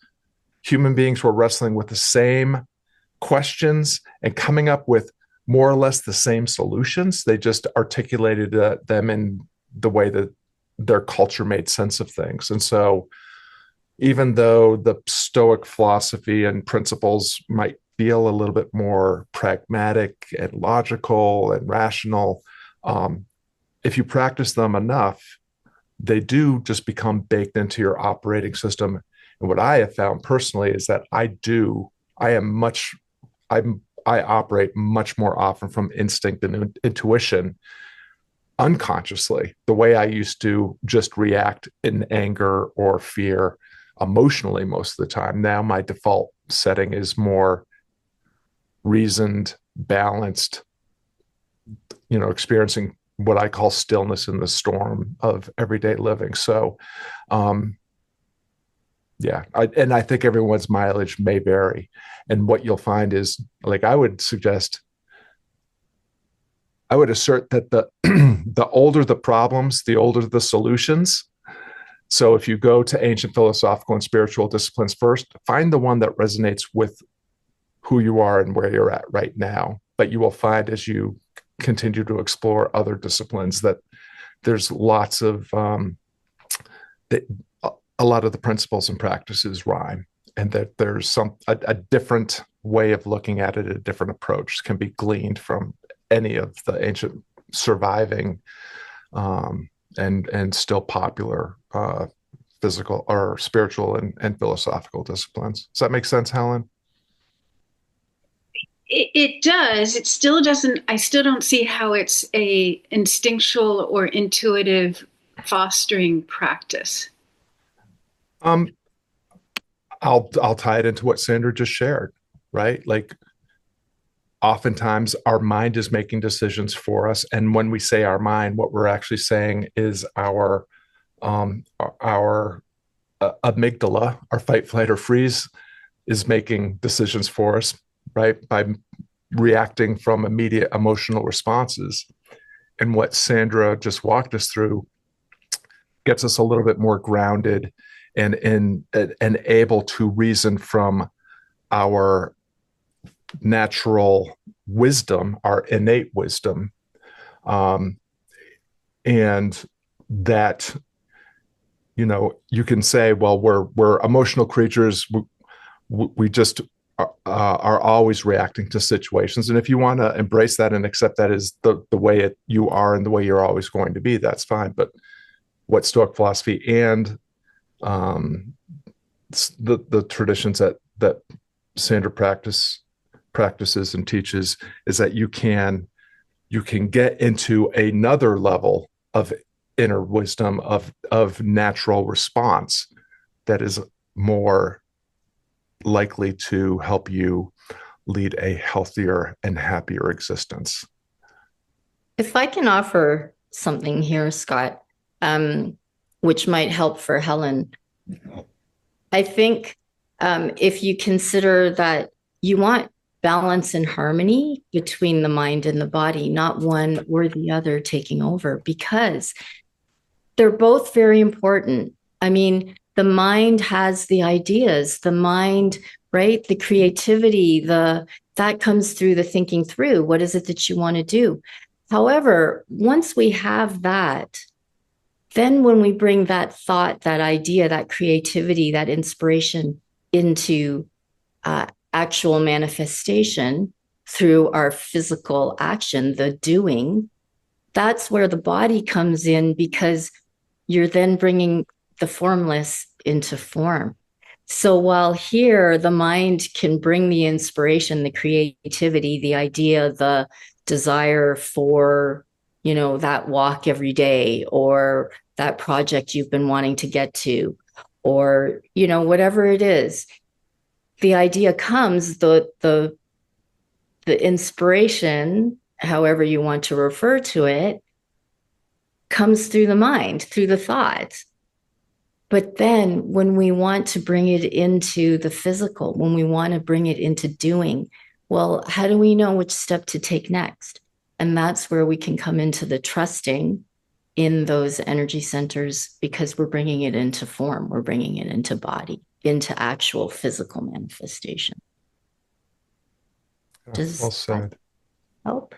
human beings were wrestling with the same questions and coming up with more or less the same solutions. They just articulated them in the way that their culture made sense of things. And so even though the Stoic philosophy and principles might feel a little bit more pragmatic and logical and rational, if you practice them enough, they do just become baked into your operating system. And what I have found personally is that I operate much more often from instinct and intuition unconsciously, the way I used to just react in anger or fear emotionally most of the time. Now my default setting is more reasoned, balanced, experiencing what I call stillness in the storm of everyday living. So, yeah, I think everyone's mileage may vary. And what you'll find is, like, I would assert that the older the problems, the older the solutions. So if you go to ancient philosophical and spiritual disciplines first, find the one that resonates with who you are and where you're at right now. But you will find as you continue to explore other disciplines that there's lots of a lot of the principles and practices rhyme, and that there's a different way of looking at it, a different approach can be gleaned from any of the ancient surviving and still popular physical or spiritual and philosophical disciplines. Does that make sense, Helen? It does. It still doesn't. I still don't see how it's a instinctual or intuitive fostering practice. I'll tie it into what Sandra just shared, right? Like, oftentimes our mind is making decisions for us, and when we say our mind, what we're actually saying is our amygdala, our fight, flight, or freeze, is making decisions for us, right? By reacting from immediate emotional responses. And what Sandra just walked us through gets us a little bit more grounded and able to reason from our natural wisdom, our innate wisdom. And that, you can say, well, we're emotional creatures. We just are always reacting to situations. And if you want to embrace that and accept that as the way you are and the way you're always going to be, that's fine. But what Stoic philosophy and the traditions that Sandra practices and teaches is that you can get into another level of inner wisdom, of natural response that is more likely to help you lead a healthier and happier existence. If I can offer something here, Scott, which might help for Helen, I think if you consider that you want balance and harmony between the mind and the body, not one or the other taking over, because they're both very important. I mean, the mind has the ideas, the mind, right? The creativity, that comes through the thinking through. What is it that you want to do? However, once we have that, then when we bring that thought, that idea, that creativity, that inspiration into actual manifestation through our physical action, the doing, that's where the body comes in, because you're then bringing the formless into form. So while here the mind can bring the inspiration, the creativity, the idea, the desire for, that walk every day, or that project you've been wanting to get to, or, whatever it is, the idea comes, the inspiration, however you want to refer to it, comes through the mind, through the thoughts. But then when we want to bring it into the physical, when we want to bring it into doing, well, how do we know which step to take next? And that's where we can come into the trusting in those energy centers, because we're bringing it into form, we're bringing it into body. into actual physical manifestation. Does Well said. that help?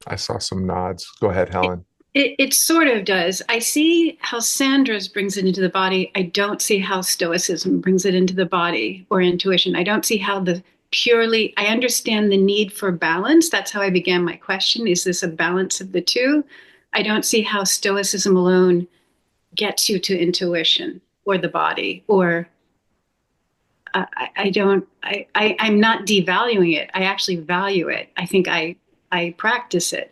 I saw some nods. Go ahead, Helen. It sort of does. I see how Sandra's brings it into the body. I don't see how Stoicism brings it into the body, or intuition. I don't see how I understand the need for balance. That's how I began my question. Is this a balance of the two? I don't see how Stoicism alone gets you to intuition or the body, or I'm not devaluing it. I actually value it. I think I practice it.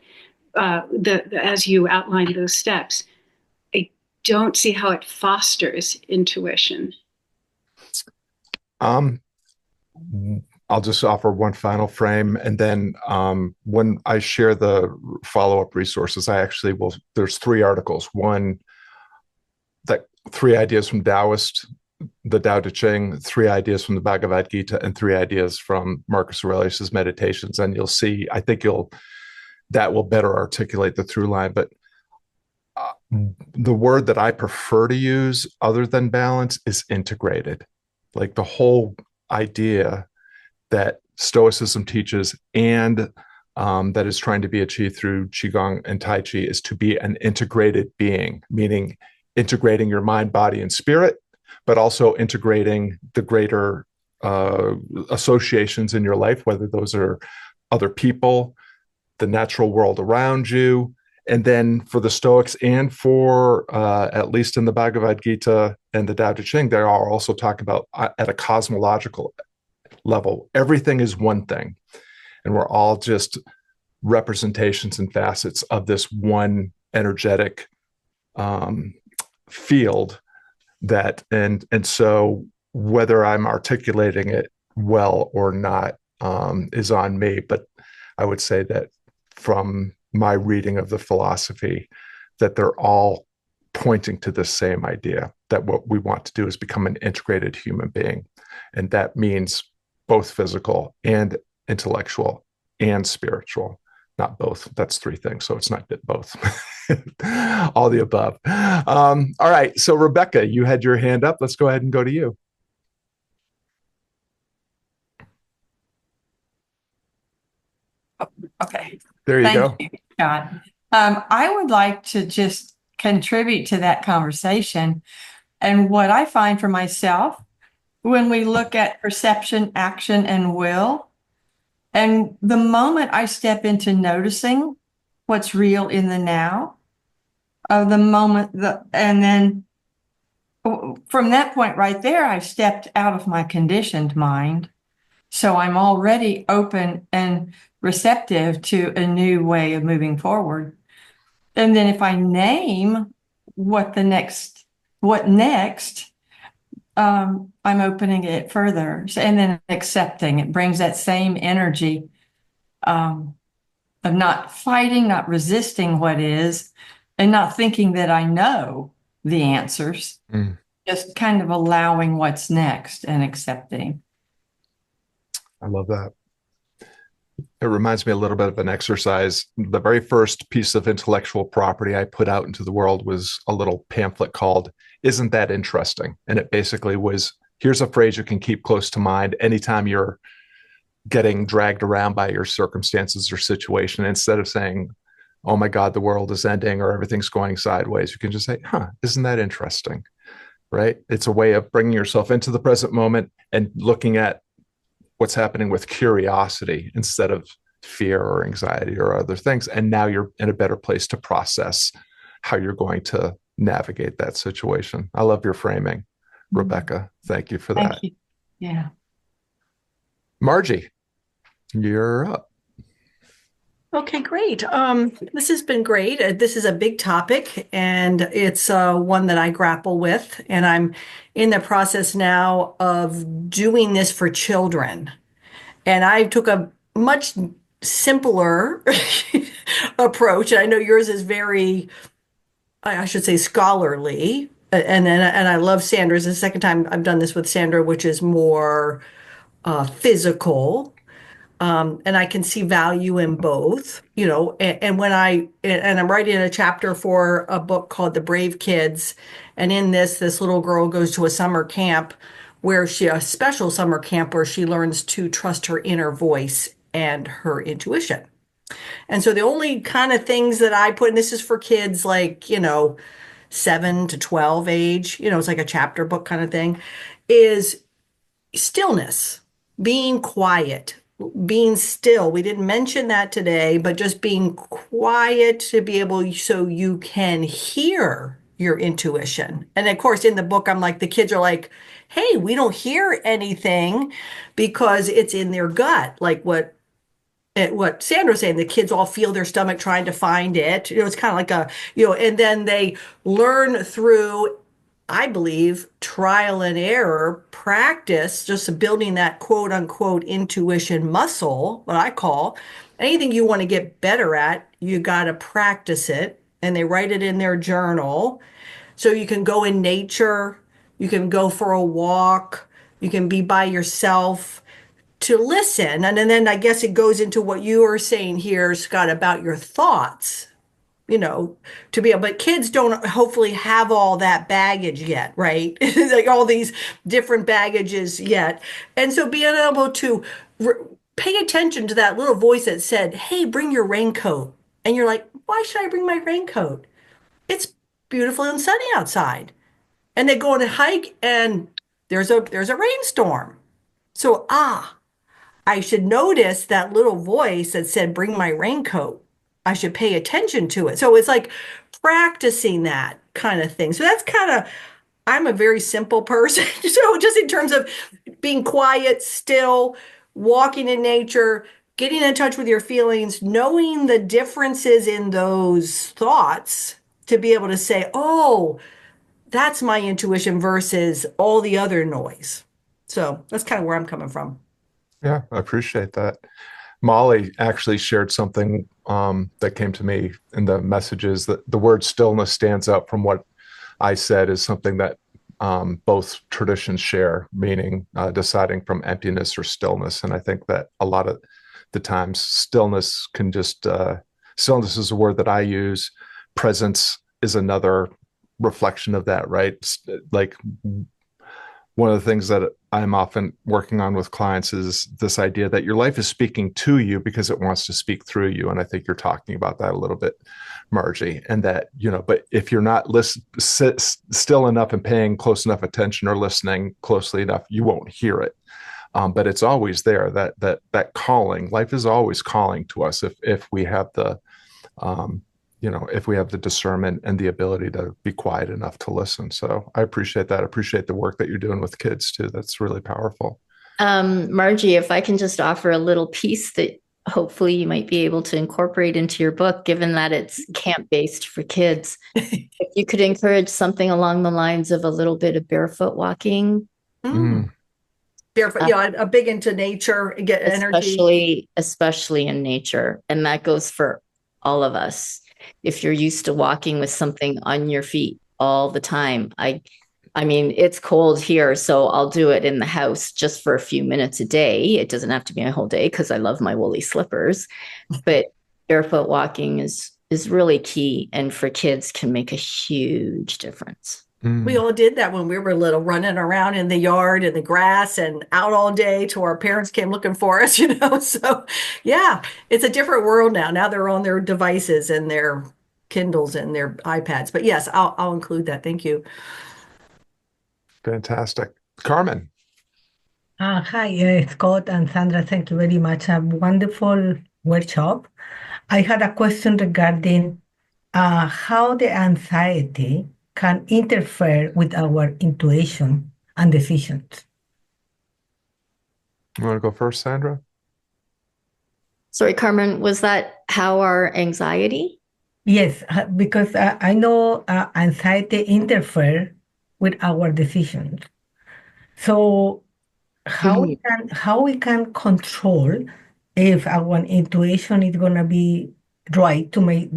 As you outlined those steps, I don't see how it fosters intuition. I'll just offer one final frame, and then when I share the follow-up resources, I actually will. There's 3 articles. One, that 3 ideas from Taoist, the Tao Te Ching, 3 ideas from the Bhagavad Gita, and 3 ideas from Marcus Aurelius's Meditations. And you'll see, I think that will better articulate the through line. But the word that I prefer to use other than balance is integrated. Like the whole idea that Stoicism teaches and that is trying to be achieved through Qigong and Tai Chi is to be an integrated being, meaning integrating your mind, body, and spirit, but also integrating the greater associations in your life, whether those are other people, the natural world around you. And then for the Stoics and for at least in the Bhagavad Gita and the Tao Te Ching, they are also talking about at a cosmological level, everything is one thing. And we're all just representations and facets of this one energetic field that, and so whether I'm articulating it well or not is on me. But I would say that from my reading of the philosophy, that they're all pointing to the same idea, that what we want to do is become an integrated human being. And that means both physical and intellectual and spiritual, not both. That's 3 things. So it's not both, all the above. All right. So Rebecca, you had your hand up. Let's go ahead and go to you. Okay. There you go. Thank you, Scott. I would like to just contribute to that conversation. And what I find for myself, when we look at perception, action, and will, and the moment I step into noticing what's real in the now, of the moment, and then from that point right there, I've stepped out of my conditioned mind. So I'm already open and receptive to a new way of moving forward. And then if I name what next, I'm opening it further. And then accepting, it brings that same energy of not fighting, not resisting what is, and not thinking that I know the answers, just kind of allowing what's next and accepting. I love that. It reminds me a little bit of an exercise. The very first piece of intellectual property I put out into the world was a little pamphlet called Isn't That Interesting? And it basically was, here's a phrase you can keep close to mind anytime you're getting dragged around by your circumstances or situation. Instead of saying, oh my God, the world is ending or everything's going sideways, you can just say, isn't that interesting? Right? It's a way of bringing yourself into the present moment and looking at what's happening with curiosity instead of fear or anxiety or other things. And now you're in a better place to process how you're going to navigate that situation. I love your framing, Rebecca. Thank you for that. Thank you. Yeah. Margie, you're up. Okay, great. This has been great. This is a big topic, and it's one that I grapple with, and I'm in the process now of doing this for children. And I took a much simpler approach. I know yours is very, I should say, scholarly, and I love Sandra's. The second time I've done this with Sandra, which is more physical. And I can see value in both, and when I'm writing a chapter for a book called The Brave Kids. And in this little girl goes to a summer camp a special summer camp where she learns to trust her inner voice and her intuition. And so the only kind of things that I put, and this is for kids like, 7 to 12 age, it's like a chapter book kind of thing, is stillness, being quiet, being still. We didn't mention that today, but just being quiet to be able so you can hear your intuition. And of course, in the book, I'm like, the kids are like, hey, we don't hear anything because it's in their gut. Like what Sandra's saying, the kids all feel their stomach trying to find it. It's kind of like and then they learn through, I believe, trial and error, practice, just building that quote unquote intuition muscle, what I call. Anything you want to get better at, you got to practice it. And they write it in their journal. So you can go in nature, you can go for a walk, you can be by yourself to listen. And then I guess it goes into what you were saying here, Scott, about your thoughts, to be able, but kids don't hopefully have all that baggage yet, right? Like all these different baggages yet. And so being able to pay attention to that little voice that said, hey, bring your raincoat. And you're like, why should I bring my raincoat? It's beautiful and sunny outside. And they go on a hike and there's a rainstorm. So, I should notice that little voice that said, bring my raincoat. I should pay attention to it. So it's like practicing that kind of thing. So that's I'm a very simple person. So just in terms of being quiet, still, walking in nature, getting in touch with your feelings, knowing the differences in those thoughts to be able to say, oh, that's my intuition versus all the other noise. So that's kind of where I'm coming from. Yeah, I appreciate that. Molly actually shared something that came to me in the messages, that the word stillness stands up from what I said is something that both traditions share, meaning deciding from emptiness or stillness. And I think that a lot of the times stillness stillness is a word that I use. Presence is another reflection of that, right? Like one of the things that I'm often working on with clients is this idea that your life is speaking to you because it wants to speak through you. And I think you're talking about that a little bit, Margie, and that, but if you're not still enough and paying close enough attention or listening closely enough, you won't hear it. But it's always there, that calling. Life is always calling to us if we have the if we have the discernment and the ability to be quiet enough to listen. So I appreciate that. I appreciate the work that you're doing with kids too. That's really powerful. Margie, if I can just offer a little piece that hopefully you might be able to incorporate into your book, given that it's camp-based for kids. If you could encourage something along the lines of a little bit of barefoot walking. Barefoot, I'm big into nature, get energy. Especially in nature. And that goes for all of us. If you're used to walking with something on your feet all the time, I mean, it's cold here, so I'll do it in the house just for a few minutes a day. It doesn't have to be a whole day because I love my woolly slippers. But barefoot walking is really key, and for kids can make a huge difference. We all did that when we were little, running around in the yard in the grass and out all day till our parents came looking for us, So yeah, it's a different world now. Now they're on their devices and their Kindles and their iPads. But yes, I'll include that. Thank you. Fantastic. Carmen. Hi, Scott and Sandra. Thank you very much. A wonderful workshop. I had a question regarding how the anxiety can interfere with our intuition and decisions. You want to go first, Sandra? Sorry, Carmen, was that how our anxiety? Yes, because I know anxiety interfere with our decisions. So how we can control if our intuition is gonna be right to make,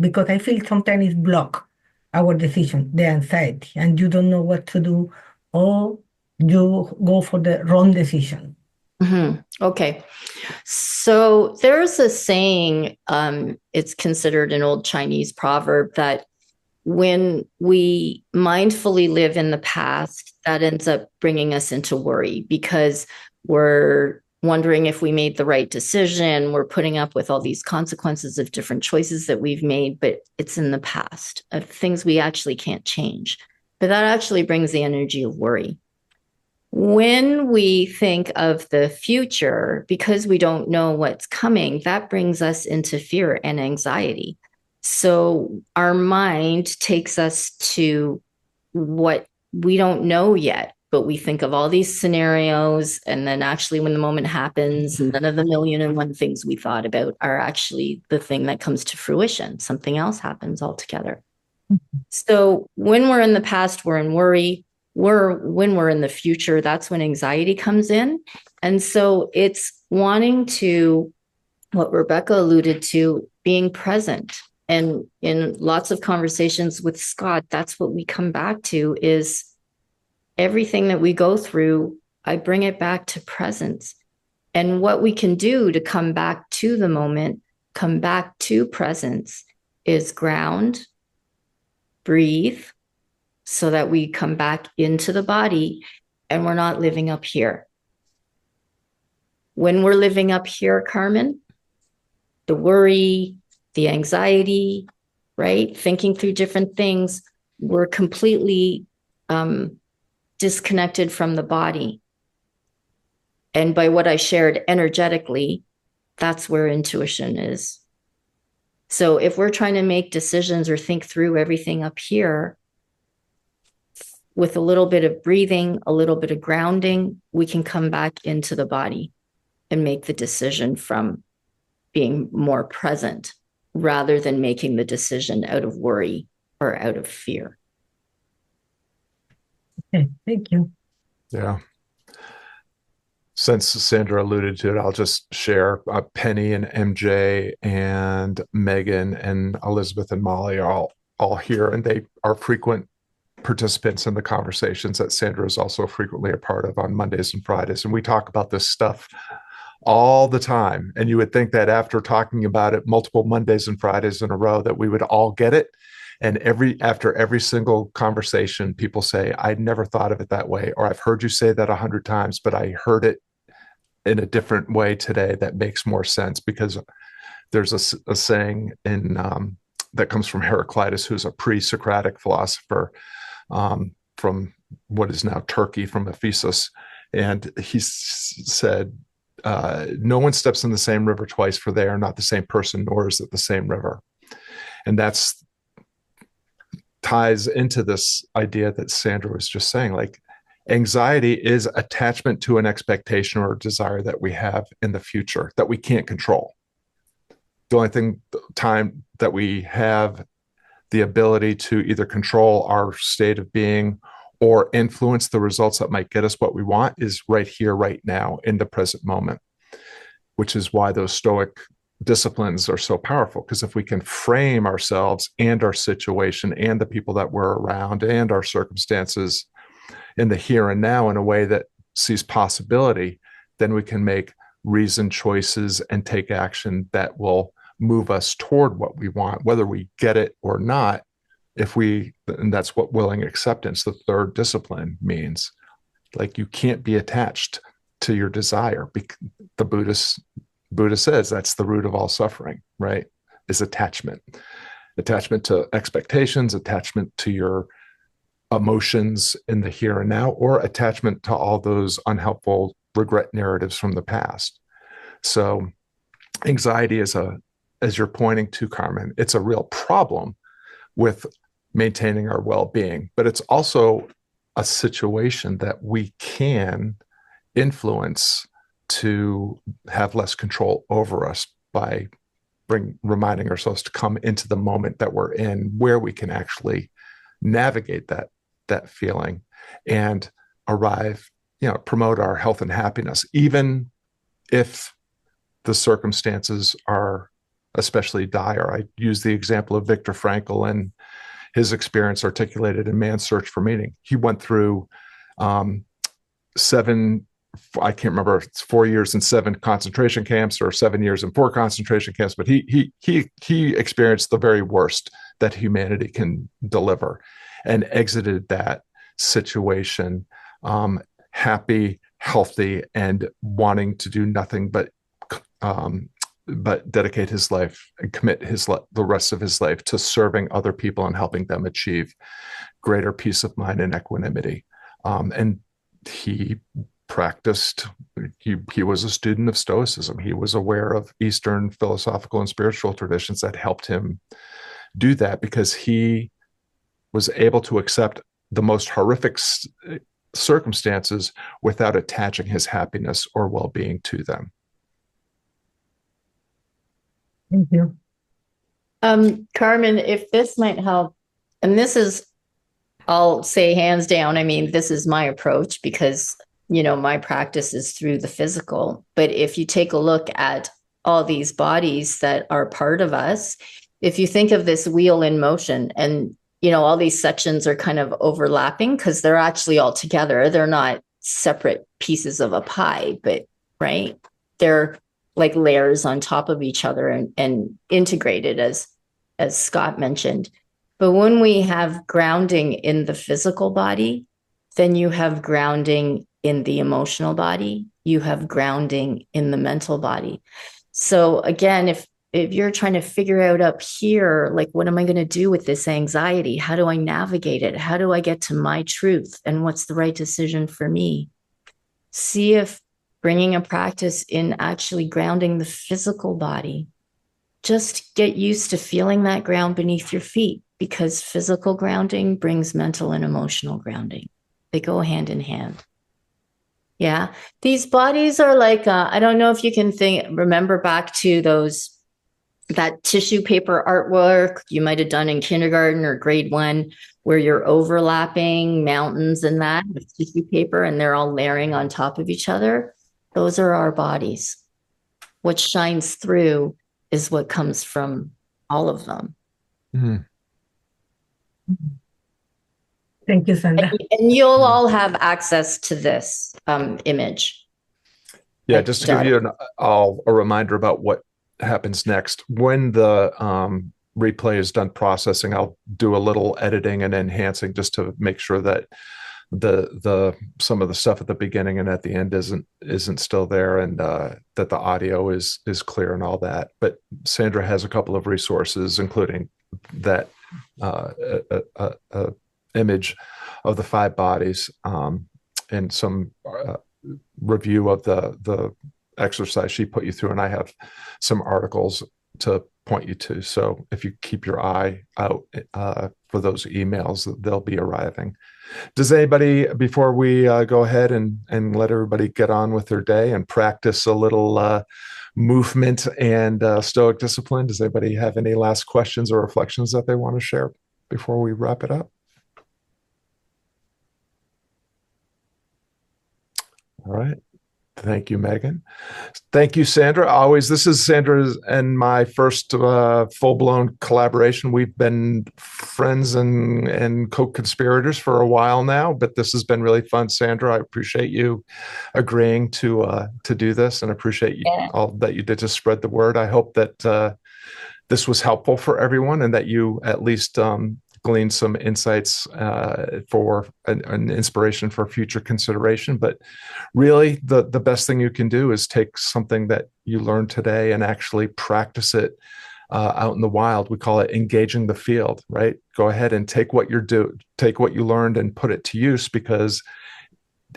because I feel sometimes it's block our decision, the anxiety, and you don't know what to do, or you go for the wrong decision. Okay. So there's a saying, it's considered an old Chinese proverb, that when we mindfully live in the past, that ends up bringing us into worry because we're wondering if we made the right decision. We're putting up with all these consequences of different choices that we've made, but it's in the past of things we actually can't change. But that actually brings the energy of worry. When we think of the future, because we don't know what's coming, that brings us into fear and anxiety. So our mind takes us to what we don't know yet, but we think of all these scenarios. And then actually when the moment happens, none of the million and one things we thought about are actually the thing that comes to fruition. Something else happens altogether. So when we're in the past, we're in worry. When we're in the future, that's when anxiety comes in. And so it's wanting to, what Rebecca alluded to, being present. And in lots of conversations with Scott, that's what we come back to, is everything that we go through, I bring it back to presence. And what we can do to come back to the moment, come back to presence, is ground, breathe, so that we come back into the body and we're not living up here. When we're living up here, Carmen, the worry, the anxiety, right? Thinking through different things, we're completely disconnected from the body. And by what I shared energetically, that's where intuition is. So if we're trying to make decisions or think through everything up here, with a little bit of breathing, a little bit of grounding, we can come back into the body and make the decision from being more present rather than making the decision out of worry or out of fear. Okay, thank you. Yeah. Since Sandra alluded to it, I'll just share Penny and MJ and Megan and Elizabeth and Molly are all here, and they are frequent participants in the conversations that Sandra is also frequently a part of on Mondays and Fridays. And we talk about this stuff all the time. And you would think that after talking about it multiple Mondays and Fridays in a row, that we would all get it. And after every single conversation, people say, I'd never thought of it that way, or I've heard you say that 100 times, but I heard it in a different way today that makes more sense. Because there's a saying in that comes from Heraclitus, who's a pre-Socratic philosopher from what is now Turkey, from Ephesus. And he said, no one steps in the same river twice, for they are not the same person, nor is it the same river. And that's ties into this idea that Sandra was just saying, like, anxiety is attachment to an expectation or a desire that we have in the future that we can't control. The only time that we have the ability to either control our state of being or influence the results that might get us what we want is right here, right now, in the present moment, which is why those Stoic disciplines are so powerful. Because if we can frame ourselves and our situation and the people that we're around and our circumstances in the here and now in a way that sees possibility, then we can make reasoned choices and take action that will move us toward what we want, whether we get it or not. And that's what willing acceptance, the third discipline, means. Like, you can't be attached to your desire. The Buddha says that's the root of all suffering, right? Is attachment to expectations, attachment to your emotions in the here and now, or attachment to all those unhelpful regret narratives from the past. So anxiety is as you're pointing to, Carmen, it's a real problem with maintaining our well-being, but it's also a situation that we can influence to have less control over us by reminding ourselves to come into the moment that we're in, where we can actually navigate that feeling and promote our health and happiness, even if the circumstances are especially dire. I use the example of Viktor Frankl and his experience articulated in Man's Search for Meaning. He went through 7 I can't remember, it's 4 years in 7 concentration camps or 7 years in 4 concentration camps, but he experienced the very worst that humanity can deliver and exited that situation happy, healthy, and wanting to do nothing but dedicate his life and commit the rest of his life to serving other people and helping them achieve greater peace of mind and equanimity. And he practiced, he was a student of Stoicism. He was aware of Eastern philosophical and spiritual traditions that helped him do that, because he was able to accept the most horrific circumstances without attaching his happiness or well-being to them. Thank you. Carmen, if this might help, and this is, I'll say hands down, I mean, this is my approach because, my practice is through the physical. But if you take a look at all these bodies that are part of us, if you think of this wheel in motion and, all these sections are kind of overlapping because they're actually all together. They're not separate pieces of a pie, but right. They're like layers on top of each other and integrated as Scott mentioned. But when we have grounding in the physical body, then you have grounding in the emotional body, you have grounding in the mental body. So again, if you're trying to figure out up here, like, what am I going to do with this anxiety? How do I navigate it? How do I get to my truth? And what's the right decision for me? See if bringing a practice in actually grounding the physical body, just get used to feeling that ground beneath your feet, because physical grounding brings mental and emotional grounding. They go hand in hand. Yeah. These bodies are like, I don't know if you can remember back to that tissue paper artwork you might have done in kindergarten or grade 1, where you're overlapping mountains and that with tissue paper and they're all layering on top of each other. Those are our bodies. What shines through is what comes from all of them. Mm-hmm. Thank you, Sandra. And you'll all have access to this image. Yeah, just to give you a reminder about what happens next. When the replay is done processing, I'll do a little editing and enhancing just to make sure that the some of the stuff at the beginning and at the end isn't still there, and that the audio is clear and all that. But Sandra has a couple of resources, including that image of the 5 bodies, and some review of the exercise she put you through, and I have some articles to point you to. So if you keep your eye out for those emails, they'll be arriving. Does anybody, before we go ahead and let everybody get on with their day and practice a little movement and Stoic discipline, does anybody have any last questions or reflections that they want to share before we wrap it up? All right. Thank you, Megan. Thank you, Sandra. This is Sandra's and my first full-blown collaboration. We've been friends and co-conspirators for a while now, but this has been really fun, Sandra. I appreciate you agreeing to do this, and appreciate all that you did to spread the word. I hope that this was helpful for everyone, and that you at least glean some insights for an inspiration for future consideration. But really, the best thing you can do is take something that you learned today and actually practice it out in the wild. We call it engaging the field, right? Go ahead and take what you learned and put it to use, because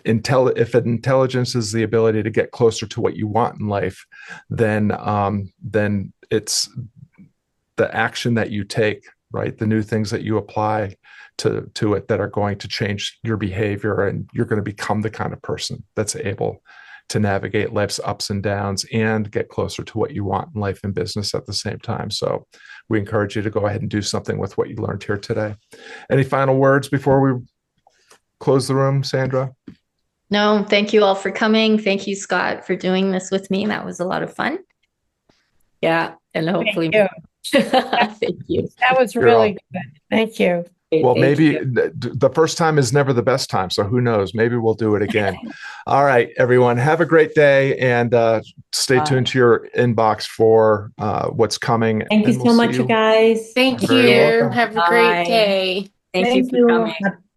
if intelligence is the ability to get closer to what you want in life, then it's the action that you take, right? The new things that you apply to it that are going to change your behavior, and you're going to become the kind of person that's able to navigate life's ups and downs and get closer to what you want in life and business at the same time. So we encourage you to go ahead and do something with what you learned here today. Any final words before we close the room, Sandra? No, thank you all for coming. Thank you, Scott, for doing this with me. That was a lot of fun. Yeah, and hopefully. Thank you. Thank you. That was really good. Thank you. Well, Thank maybe you. the first time is never the best time. So who knows? Maybe we'll do it again. All right, everyone, have a great day and stay tuned to your inbox for what's coming. Thank you And we'll so see much, you guys. Thank Very you. welcome. Have a Bye. great day. Thank you Thank for you. coming.